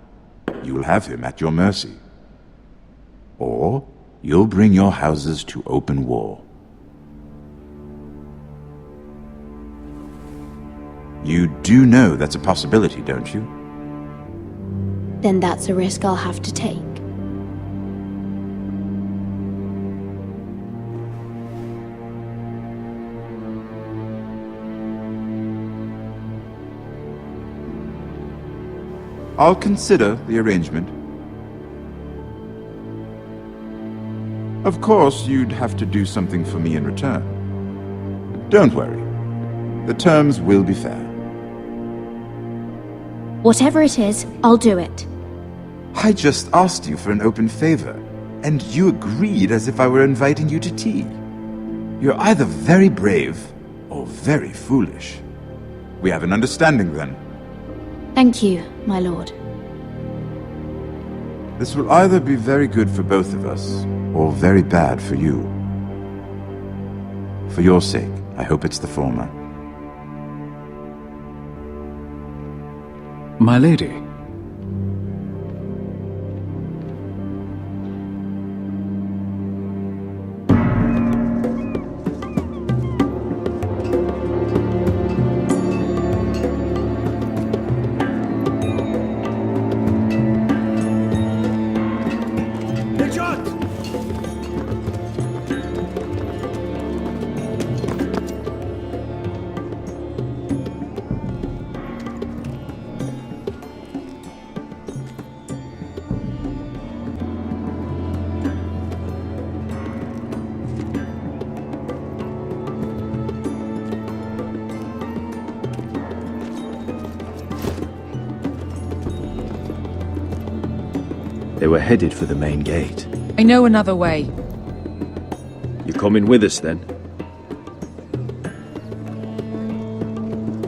You will have him at your mercy. Or you'll bring your houses to open war. You do know that's a possibility, don't you? Then that's a risk I'll have to take. I'll consider the arrangement. Of course, you'd have to do something for me in return. Don't worry. The terms will be fair. Whatever it is, I'll do it. I just asked you for an open favor, and you agreed as if I were inviting you to tea. You're either very brave or very foolish. We have an understanding then. Thank you, my lord. This will either be very good for both of us, or very bad for you. For your sake, I hope it's the former. My lady. They were headed for the main gate. I know another way. You coming with us then?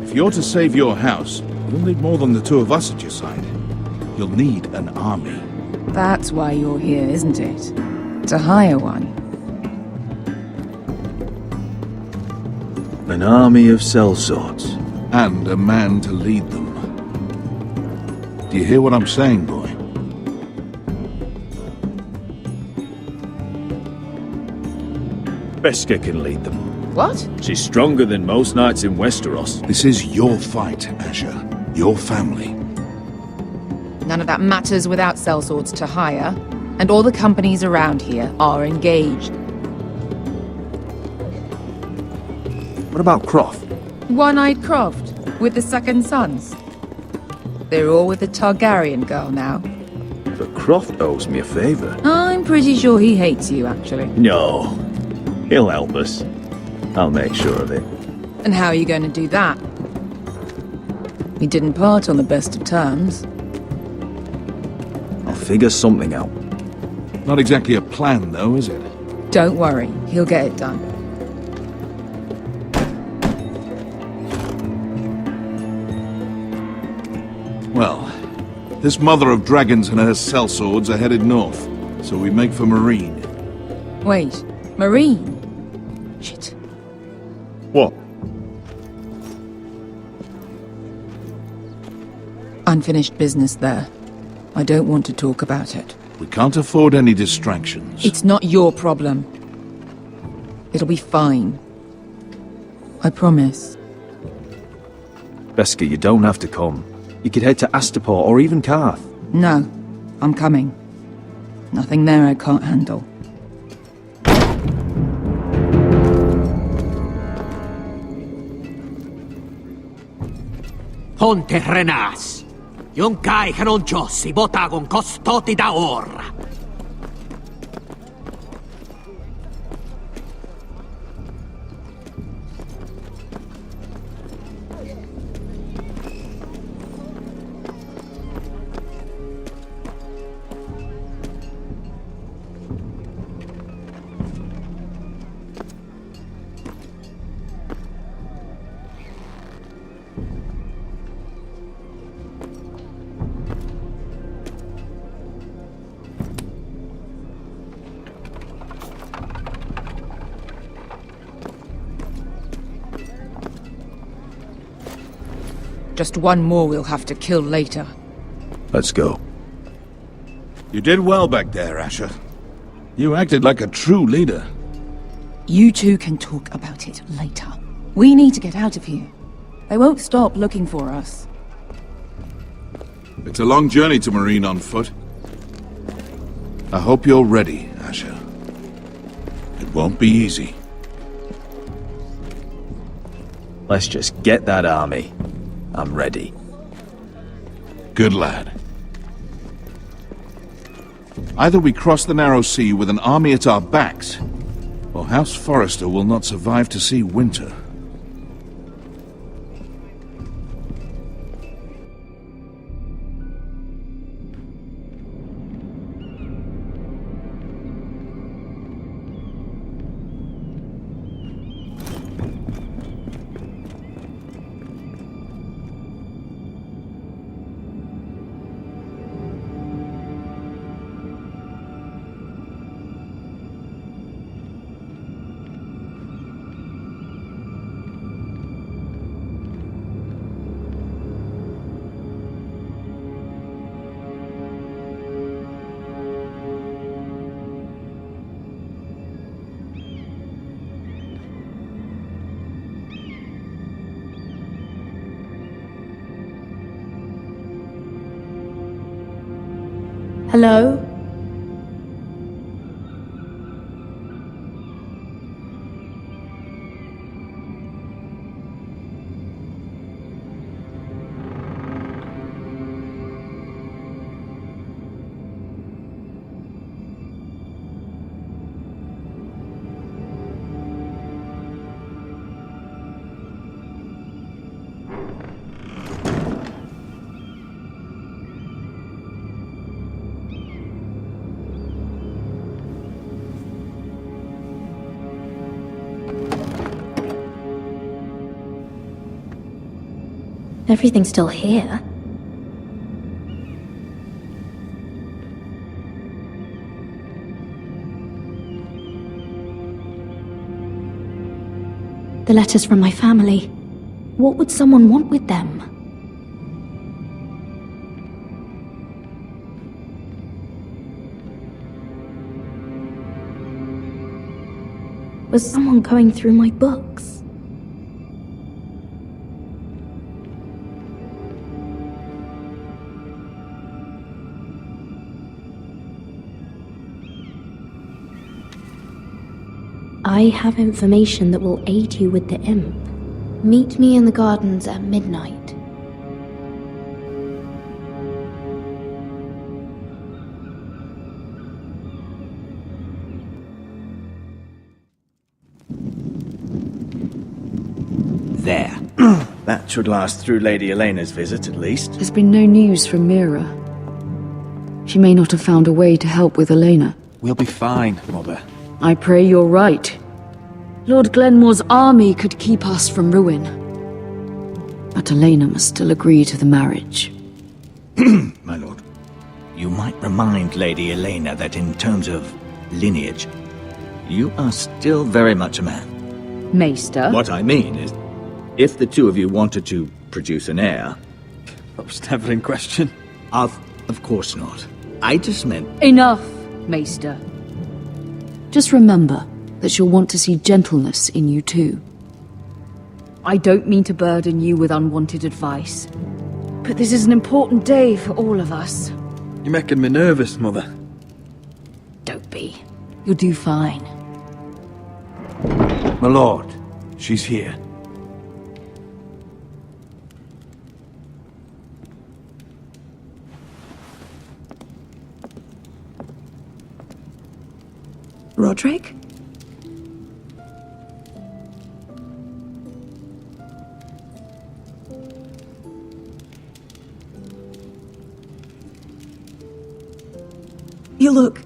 If you're to save your house, you'll need more than the two of us at your side. You'll need an army. That's why you're here, isn't it? To hire one. An army of sellswords. And a man to lead them. Do you hear what I'm saying, boy? Beskha can lead them. What? She's stronger than most knights in Westeros. This is your fight, Asher. Your family. None of that matters without sellswords to hire, and all the companies around here are engaged. What about Croft? One-eyed Croft, with the second sons. They're all with the Targaryen girl now. But Croft owes me a favour. I'm pretty sure he hates you, actually. No. He'll help us. I'll make sure of it. And how are you going to do that? We didn't part on the best of terms. I'll figure something out. Not exactly a plan, though, is it? Don't worry, he'll get it done. Well, this mother of dragons and her sellswords are headed north, so we make for Marine. Wait, Marine? Shit. What? Unfinished business there. I don't want to talk about it. We can't afford any distractions. It's not your problem. It'll be fine. I promise. Beskha, you don't have to come. You could head to Astapor or even Karth. No, I'm coming. Nothing there I can't handle. Ponte Renas. Yung kai kanon Diyos, ibotagong kostoti daor. Just one more we'll have to kill later. Let's go. You did well back there, Asher. You acted like a true leader. You two can talk about it later. We need to get out of here. They won't stop looking for us. It's a long journey to Marine on foot. I hope you're ready, Asher. It won't be easy. Let's just get that army. I'm ready. Good lad. Either we cross the narrow sea with an army at our backs, or House Forrester will not survive to see winter. Hello? Everything's still here. The letters from my family. What would someone want with them? Was someone going through my books? I have information that will aid you with the imp. Meet me in the gardens at midnight. There. That should last through Lady Elena's visit, at least. There's been no news from Mira. She may not have found a way to help with Elena. We'll be fine, Mother. I pray you're right. Lord Glenmore's army could keep us from ruin. But Elena must still agree to the marriage. My lord, you might remind Lady Elena that in terms of lineage, you are still very much a man. Maester? What I mean is, if the two of you wanted to produce an heir... That was never in question. Of course not. I just meant... Enough, Maester. Just remember that she'll want to see gentleness in you too. I don't mean to burden you with unwanted advice, but this is an important day for all of us. You're making me nervous, Mother. Don't be. You'll do fine. My lord, she's here. Roderick? You look...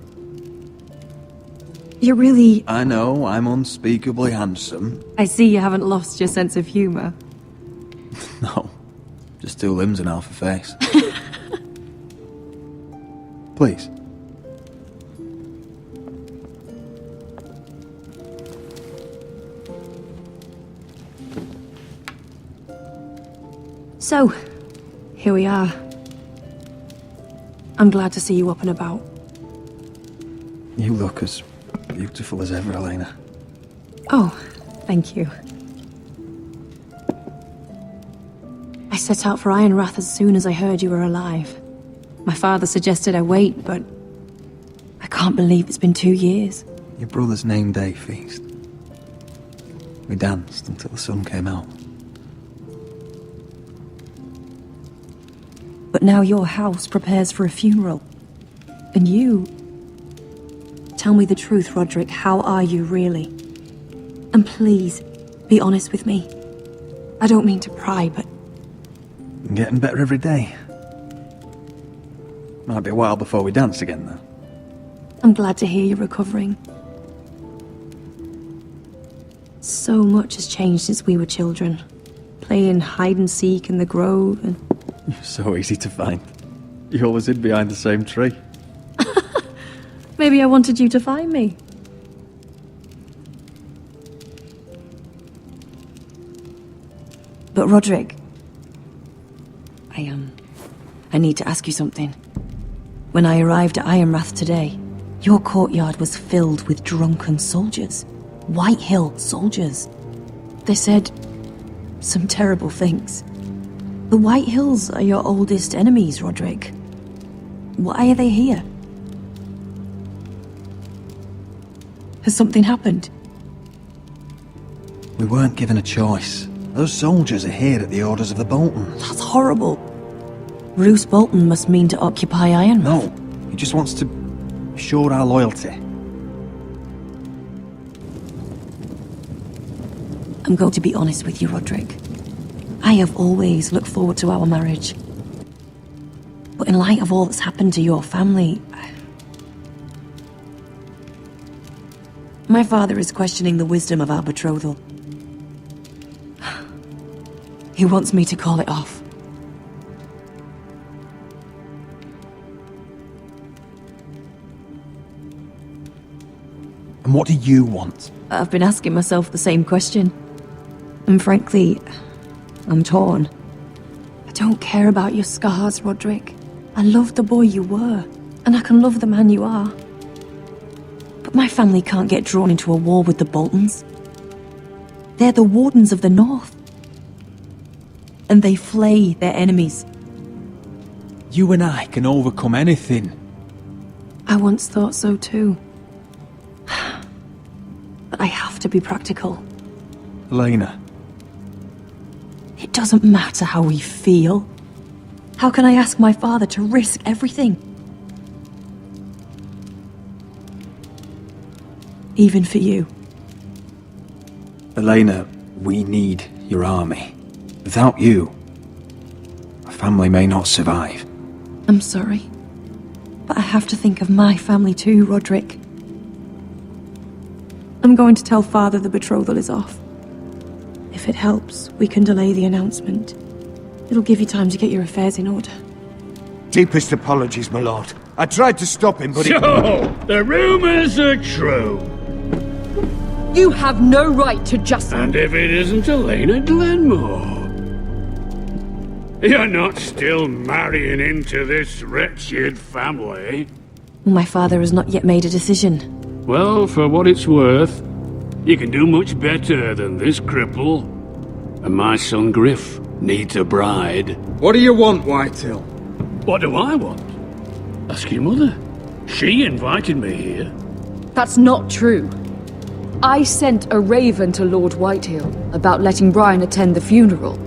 You're really... I know, I'm unspeakably handsome. I see you haven't lost your sense of humour. No, just two limbs and half a face. Please. So, here we are. I'm glad to see you up and about. You look as beautiful as ever, Elena. Oh, thank you. I set out for Ironrath as soon as I heard you were alive. My father suggested I wait, but I can't believe it's been 2 years. Your brother's name day feast. We danced until the sun came out. But now your house prepares for a funeral. And you... Tell me the truth, Roderick. How are you, really? And please, be honest with me. I don't mean to pry, but... I'm getting better every day. Might be a while before we dance again, though. I'm glad to hear you're recovering. So much has changed since we were children. Playing hide-and-seek in the grove and... You're so easy to find. You always hid behind the same tree. Maybe I wanted you to find me. But Roderick... I need to ask you something. When I arrived at Ironrath today, your courtyard was filled with drunken soldiers. White Hill soldiers. They said some terrible things. The White Hills are your oldest enemies, Roderick. Why are they here? Has something happened? We weren't given a choice. Those soldiers are here at the orders of the Bolton. That's horrible. Roose Bolton must mean to occupy Ironrath. No, he just wants to assure our loyalty. I'm going to be honest with you, Roderick. I have always looked forward to our marriage. But in light of all that's happened to your family... My father is questioning the wisdom of our betrothal. He wants me to call it off. And what do you want? I've been asking myself the same question. And frankly, I'm torn. I don't care about your scars, Roderick. I love the boy you were, and I can love the man you are. But my family can't get drawn into a war with the Boltons. They're the Wardens of the North. And they flay their enemies. You and I can overcome anything. I once thought so too. But I have to be practical. Elena. It doesn't matter how we feel. How can I ask my father to risk everything? Even for you. Elena, we need your army. Without you, our family may not survive. I'm sorry. But I have to think of my family too, Roderick. I'm going to tell Father the betrothal is off. If it helps, we can delay the announcement. It'll give you time to get your affairs in order. Deepest apologies, my lord. I tried to stop him, but So, the rumors are true. You have no right to just... And if it isn't Elena Glenmore? You're not still marrying into this wretched family? My father has not yet made a decision. Well, for what it's worth, you can do much better than this cripple. And my son Griff needs a bride. What do you want, Whitetail? What do I want? Ask your mother. She invited me here. That's not true. I sent a raven to Lord Whitehill about letting Brian attend the funeral.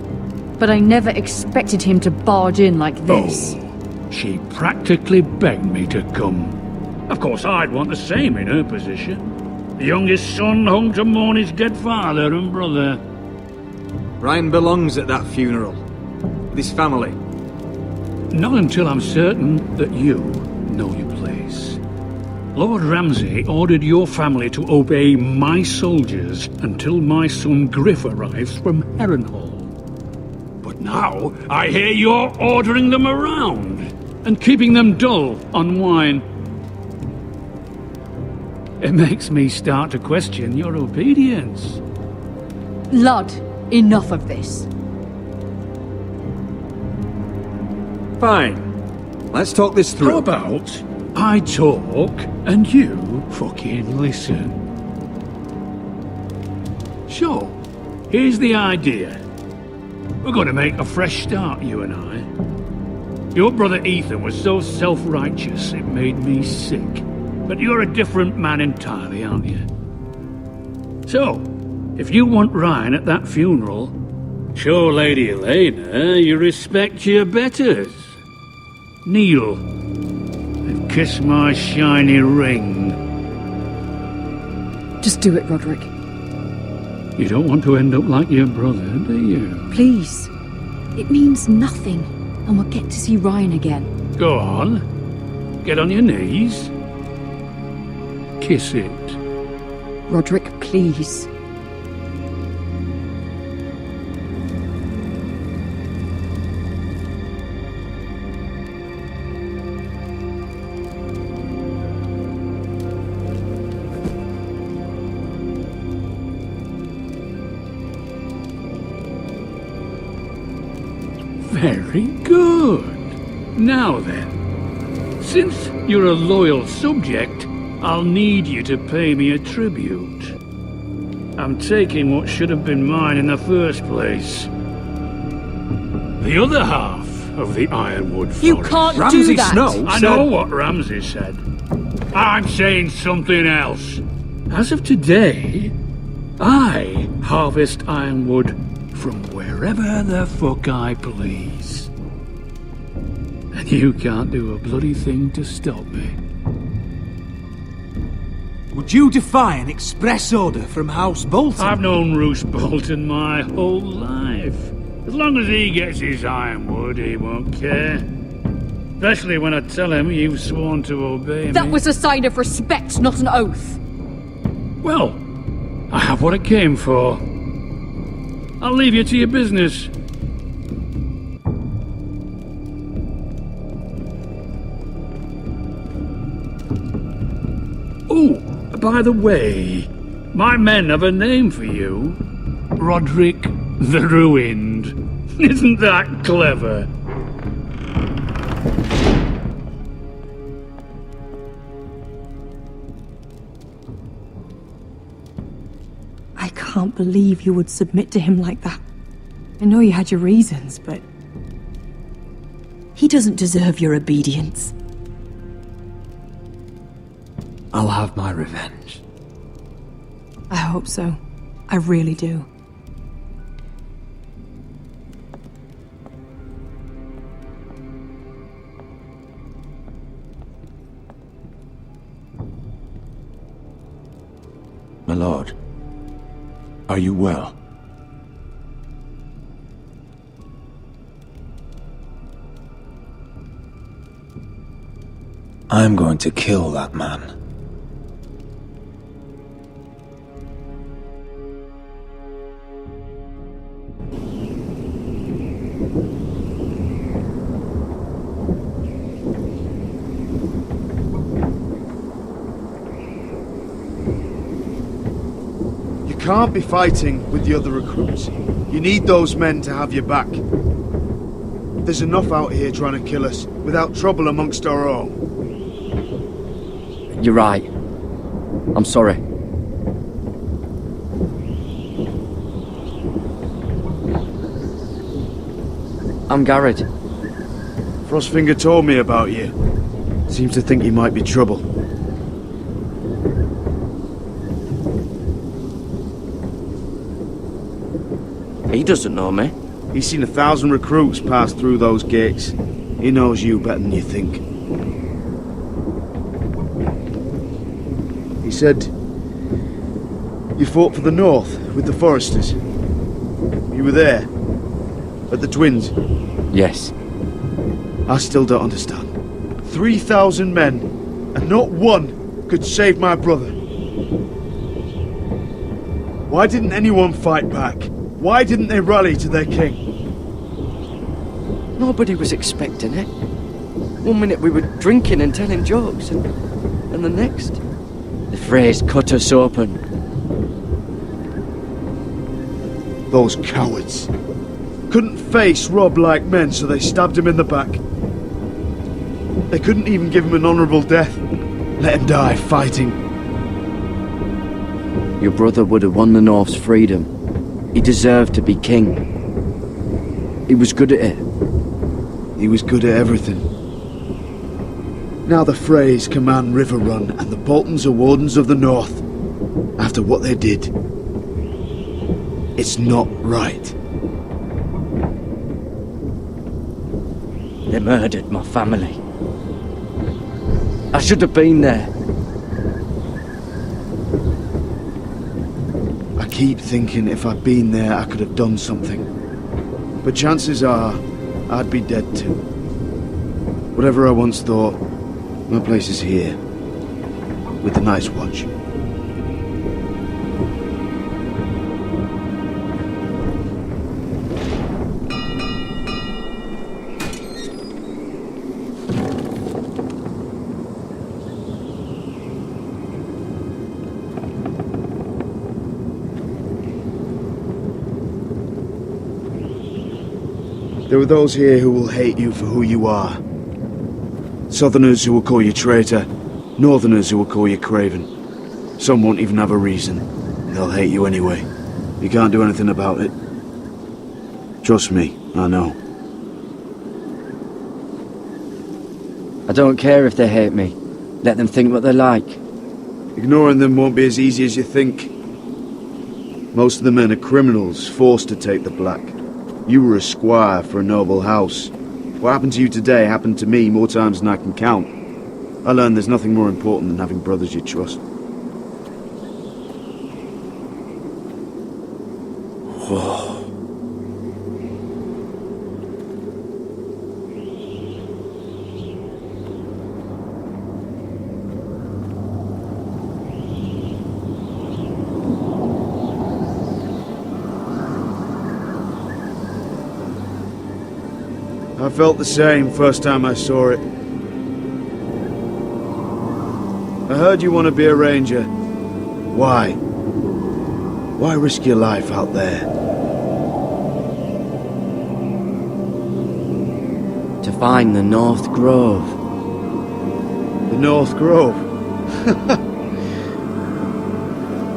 But I never expected him to barge in like this. Oh, she practically begged me to come. Of course, I'd want the same in her position. The youngest son home to mourn his dead father and brother. Brian belongs at that funeral. With his family. Not until I'm certain that you know your place. Lord Ramsay ordered your family to obey my soldiers until my son Griff arrives from Harrenhal. But now, I hear you're ordering them around and keeping them dull on wine. It makes me start to question your obedience. Lud, enough of this. Fine. Let's talk this through. How about I talk and you fucking listen? So, here's the idea. We're going to make a fresh start, you and I. Your brother Ethan was so self-righteous it made me sick. But you're a different man entirely, aren't you? So, if you want Ryan at that funeral, show Lady Elena you respect your betters. Kneel and kiss my shiny ring. Just do it, Roderick. You don't want to end up like your brother, do you? Please. It means nothing, and we'll get to see Ryan again. Go on. Get on your knees. Kiss it. Roderick, please. Very good. Now then, since you're a loyal subject, I'll need you to pay me a tribute. I'm taking what should have been mine in the first place. The other half of the Ironwood Forest. You can't do that! I know what Ramsay said. I'm saying something else. As of today, I harvest Ironwood from wherever the fuck I please. And you can't do a bloody thing to stop me. Would you defy an express order from House Bolton? I've known Roose Bolton my whole life. As long as he gets his ironwood, he won't care. Especially when I tell him you've sworn to obey me. That was a sign of respect, not an oath. Well, I have what I came for. I'll leave you to your business. Ooh, By the way, my men have a name for you. Roderick the Ruined. Isn't that clever? I can't believe you would submit to him like that. I know you had your reasons, but... he doesn't deserve your obedience. I'll have my revenge. I hope so. I really do. My lord, are you well? I'm going to kill that man. You can't be fighting with the other recruits. You need those men to have your back. There's enough out here trying to kill us, without trouble amongst our own. You're right. I'm sorry. I'm Garrett. Frostfinger told me about you. Seems to think you might be trouble. He doesn't know me. He's seen 1,000 recruits pass through those gates. He knows you better than you think. He said you fought for the North with the Foresters. You were there, at the Twins. Yes. I still don't understand. 3,000 men, and not one could save my brother. Why didn't anyone fight back? Why didn't they rally to their king? Nobody was expecting it. One minute we were drinking and telling jokes, and the next, the phrase cut us open. Those cowards. Couldn't face Rob like men, so they stabbed him in the back. They couldn't even give him an honourable death. Let him die fighting. Your brother would have won the North's freedom. He deserved to be king. He was good at it. He was good at everything. Now the Freys command River Run, and the Boltons are Wardens of the North. After what they did. It's not right. They murdered my family. I should have been there. I keep thinking if I'd been there, I could have done something. But chances are, I'd be dead too. Whatever I once thought, my place is here. With the Night's Watch. There are those here who will hate you for who you are. Southerners who will call you traitor, Northerners who will call you craven. Some won't even have a reason. They'll hate you anyway. You can't do anything about it. Trust me, I know. I don't care if they hate me. Let them think what they like. Ignoring them won't be as easy as you think. Most of the men are criminals, forced to take the black. You were a squire for a noble house. What happened to you today happened to me more times than I can count. I learned there's nothing more important than having brothers you trust. Whoa. I felt the same first time I saw it. I heard you want to be a ranger. Why? Why risk your life out there? To find the North Grove. The North Grove?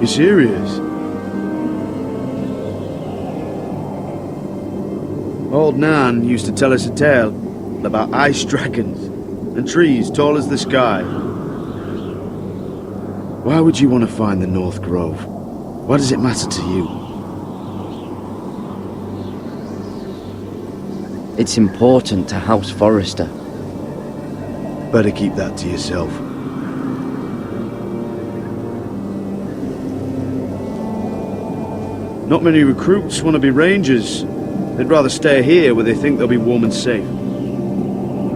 You serious? Old Nan used to tell us a tale about ice dragons and trees tall as the sky. Why would you want to find the North Grove? Why does it matter to you? It's important to House Forrester. Better keep that to yourself. Not many recruits want to be rangers. They'd rather stay here where they think they'll be warm and safe.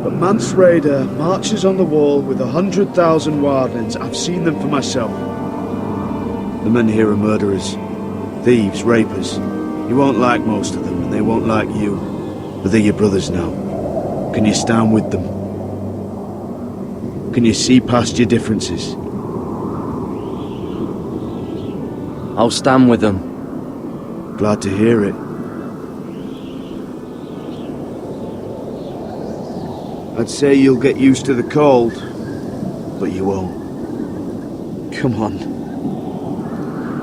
But Mance Raider marches on the wall with 100,000 wildlings. I've seen them for myself. The men here are murderers, thieves, rapers. You won't like most of them, and they won't like you. But they're your brothers now. Can you stand with them? Can you see past your differences? I'll stand with them. Glad to hear it. I'd say you'll get used to the cold, but you won't. Come on.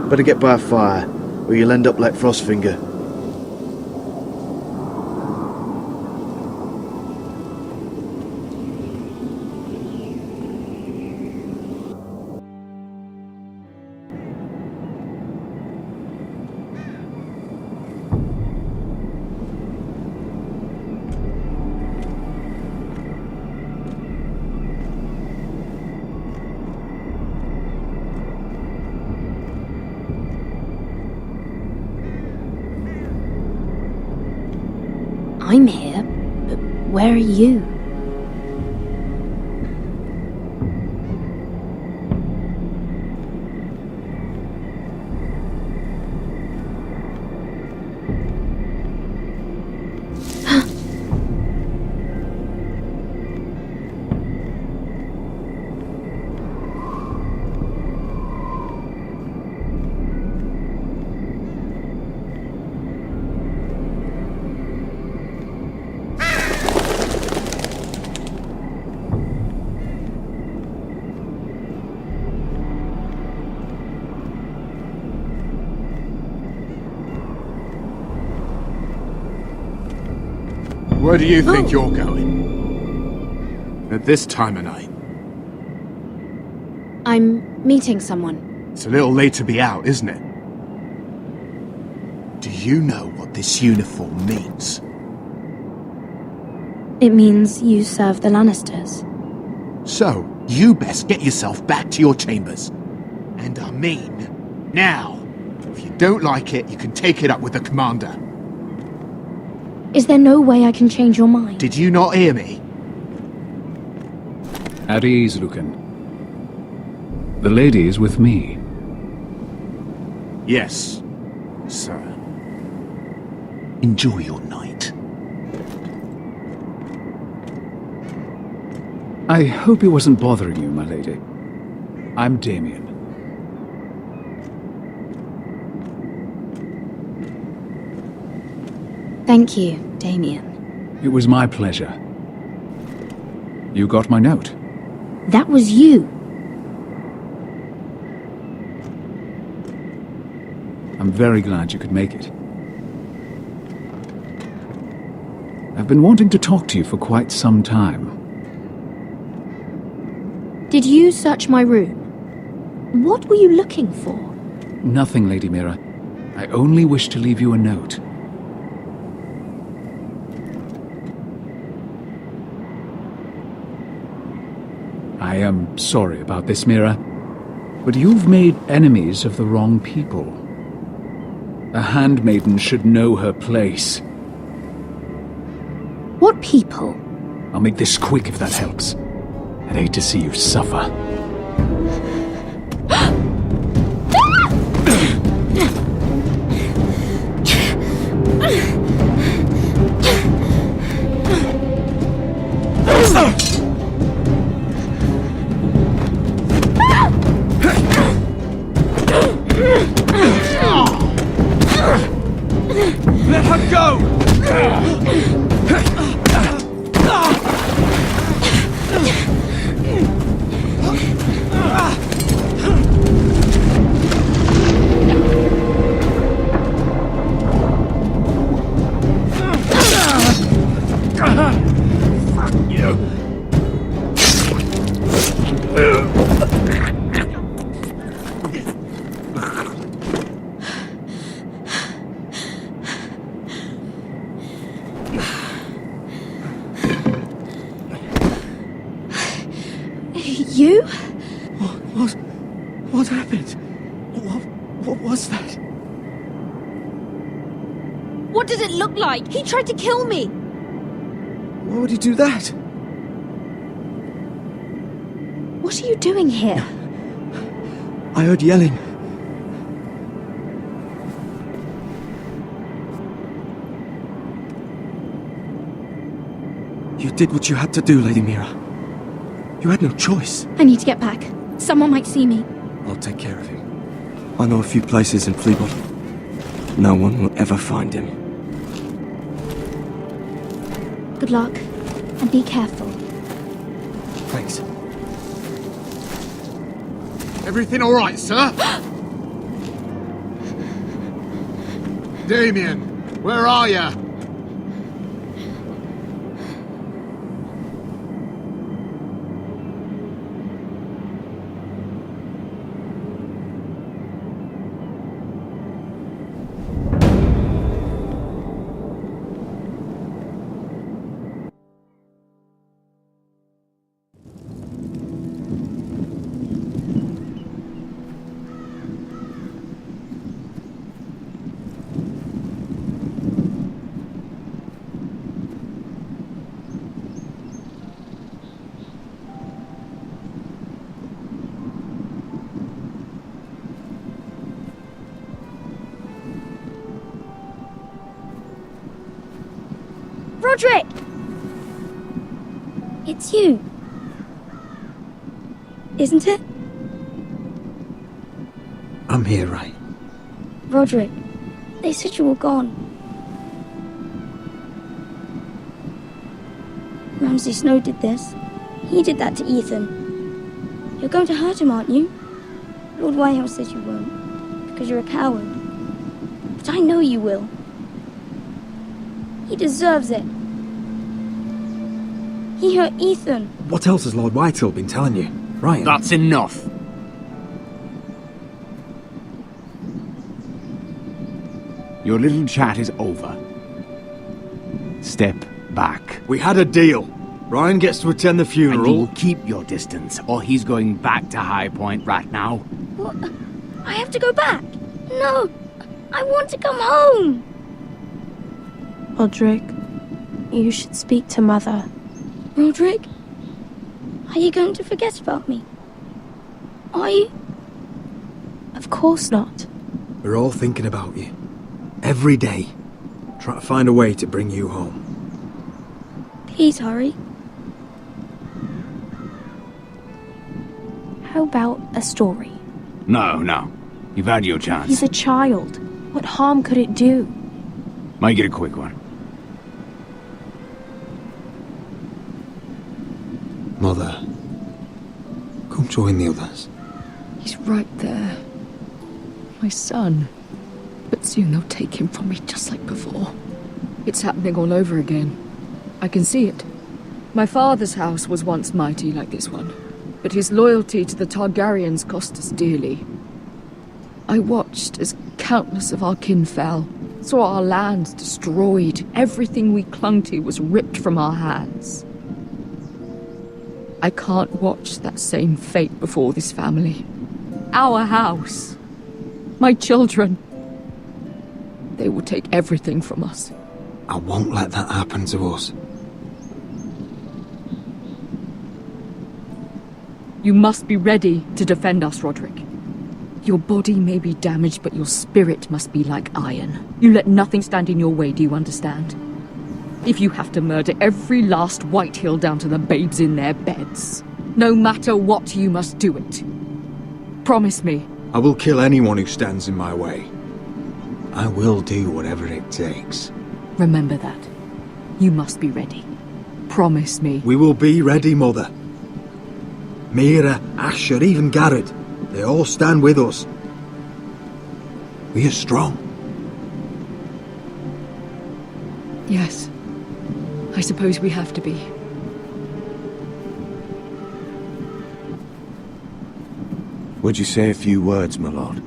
Better get by a fire, or you'll end up like Frostfinger. I'm here, but where are you? Where do you think you're going? At this time of night? I'm meeting someone. It's a little late to be out, isn't it? Do you know what this uniform means? It means you serve the Lannisters. So, you best get yourself back to your chambers. And I mean, now. If you don't like it, you can take it up with the commander. Is there no way I can change your mind? Did you not hear me? At ease, Lucan. The lady is with me. Yes, sir. Enjoy your night. I hope he wasn't bothering you, my lady. I'm Damien. Thank you, Damien. It was my pleasure. You got my note? That was you. I'm very glad you could make it. I've been wanting to talk to you for quite some time. Did you search my room? What were you looking for? Nothing, Lady Mira. I only wish to leave you a note. I am sorry about this, Mira, but you've made enemies of the wrong people. A handmaiden should know her place. What people? I'll make this quick if that helps. I'd hate to see you suffer. You? What happened? What was that? What did it look like? He tried to kill me! Why would he do that? What are you doing here? I heard yelling. You did what you had to do, Lady Mira. You had no choice. I need to get back. Someone might see me. I'll take care of him. I know a few places in Fleabot. No one will ever find him. Good luck, and be careful. Thanks. Everything all right, sir? Damien, where are you? Roderick! It's you. Isn't it? I'm here, right? Roderick, they said you were gone. Ramsay Snow did this. He did that to Ethan. You're going to hurt him, aren't you? Lord Whitehouse says you won't, because you're a coward. But I know you will. He deserves it. He hurt Ethan. What else has Lord Whitehill been telling you? Ryan? That's enough. Your little chat is over. Step back. We had a deal. Ryan gets to attend the funeral. And you will keep your distance, or he's going back to High Point right now. What? I have to go back? No! I want to come home! Roderick, you should speak to Mother. Roderick? Are you going to forget about me? Are you? Of course not. We're all thinking about you. Every day. Try to find a way to bring you home. Please hurry. How about a story? No. You've had your chance. He's a child. What harm could it do? Make it a quick one. Mother, come join the others. He's right there. My son. But soon they'll take him from me just like before. It's happening all over again. I can see it. My father's house was once mighty like this one, but his loyalty to the Targaryens cost us dearly. I watched as countless of our kin fell, saw our lands destroyed, everything we clung to was ripped from our hands. I can't watch that same fate before this family. Our house. My children. They will take everything from us. I won't let that happen to us. You must be ready to defend us, Roderick. Your body may be damaged, but your spirit must be like iron. You let nothing stand in your way, do you understand? If you have to murder every last Whitehill down to the babes in their beds, no matter what, you must do it. Promise me. I will kill anyone who stands in my way. I will do whatever it takes. Remember that. You must be ready. Promise me. We will be ready, Mother. Mira, Asher, even Garrett, they all stand with us. We are strong. Yes. I suppose we have to be. Would you say a few words, my lord?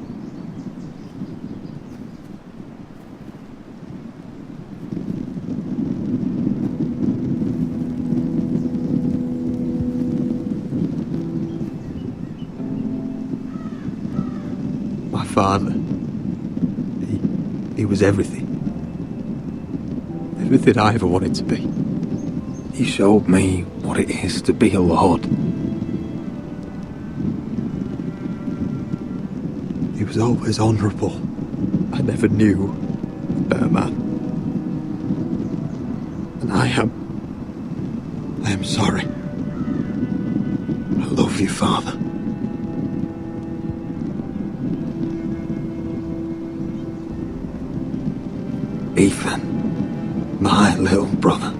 My father, he was everything. Everything I ever wanted to be. He showed me what it is to be a lord. He was always honourable. I never knew a better man. And I am sorry. I love you, Father. Ethan, my little brother.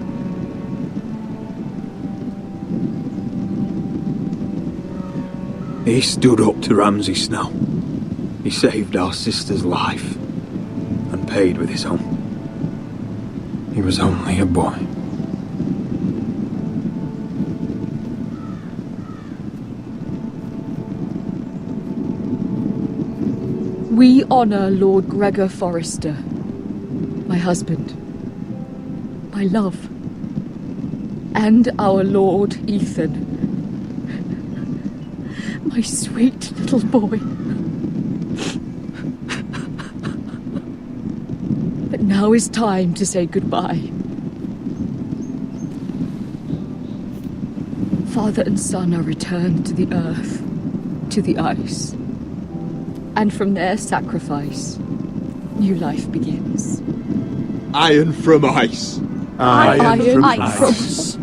He stood up to Ramsay Snow. He saved our sister's life and paid with his own. He was only a boy. We honour Lord Gregor Forrester, my husband, my love, and our Lord Ethan, my sweet little boy. But now is time to say goodbye. Father and son are returned to the earth, to the ice. And from their sacrifice, new life begins. Iron from ice. Iron from ice.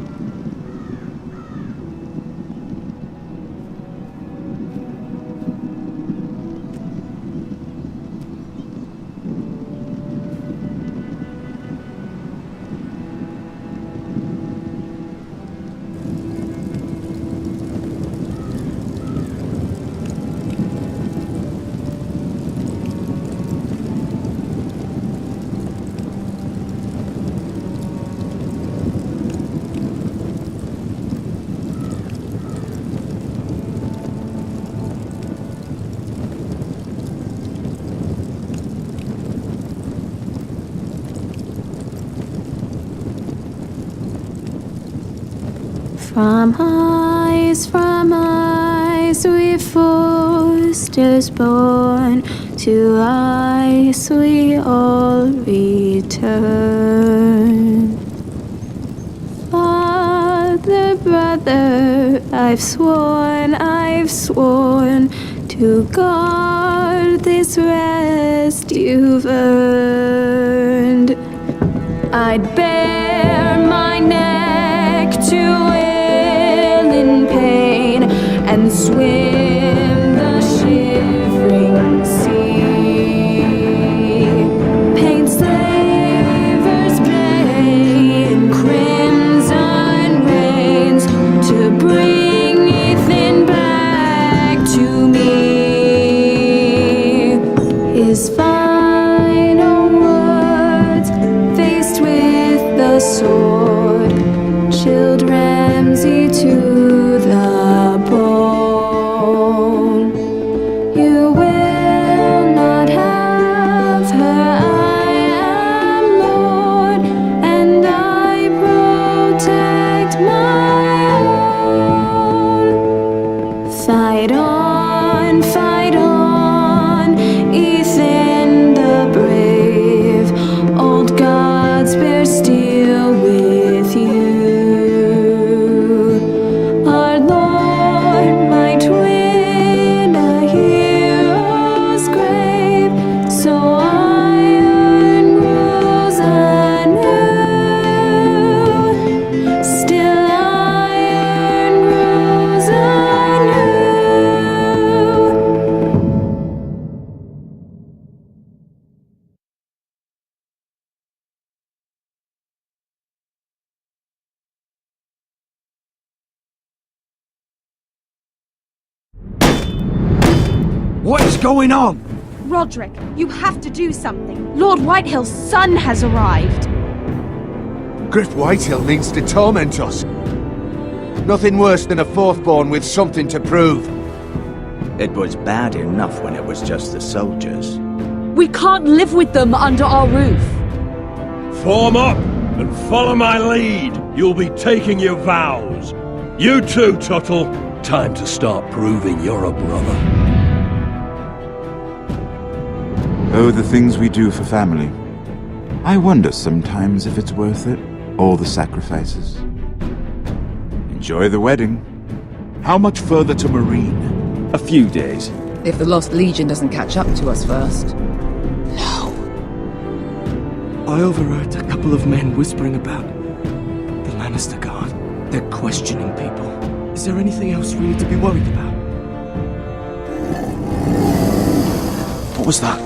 From ice we Forsters born, to ice we all return. Father, brother, I've sworn to guard this rest you've earned. I'd bare my neck to pain and swim the shivering sea. Paint slavers play in crimson rains to bring Ethan back to me. His final words, faced with the sword, chilled Ramsay to the bone. You will not have her, I am Lord, and I protect my own. Fight on, Ethan the brave. Old gods bear steel with you. What is going on? Roderick, you have to do something. Lord Whitehill's son has arrived. Griff Whitehill means to torment us. Nothing worse than a fourthborn with something to prove. It was bad enough when it was just the soldiers. We can't live with them under our roof. Form up and follow my lead. You'll be taking your vows. You too, Tuttle. Time to start proving you're a brother. Oh, the things we do for family. I wonder sometimes if it's worth it, all the sacrifices. Enjoy the wedding. How much further to Marine? A few days. If the Lost Legion doesn't catch up to us first. I overheard a couple of men whispering about the Lannister Guard. They're questioning people. Is there anything else really to be worried about? What was that?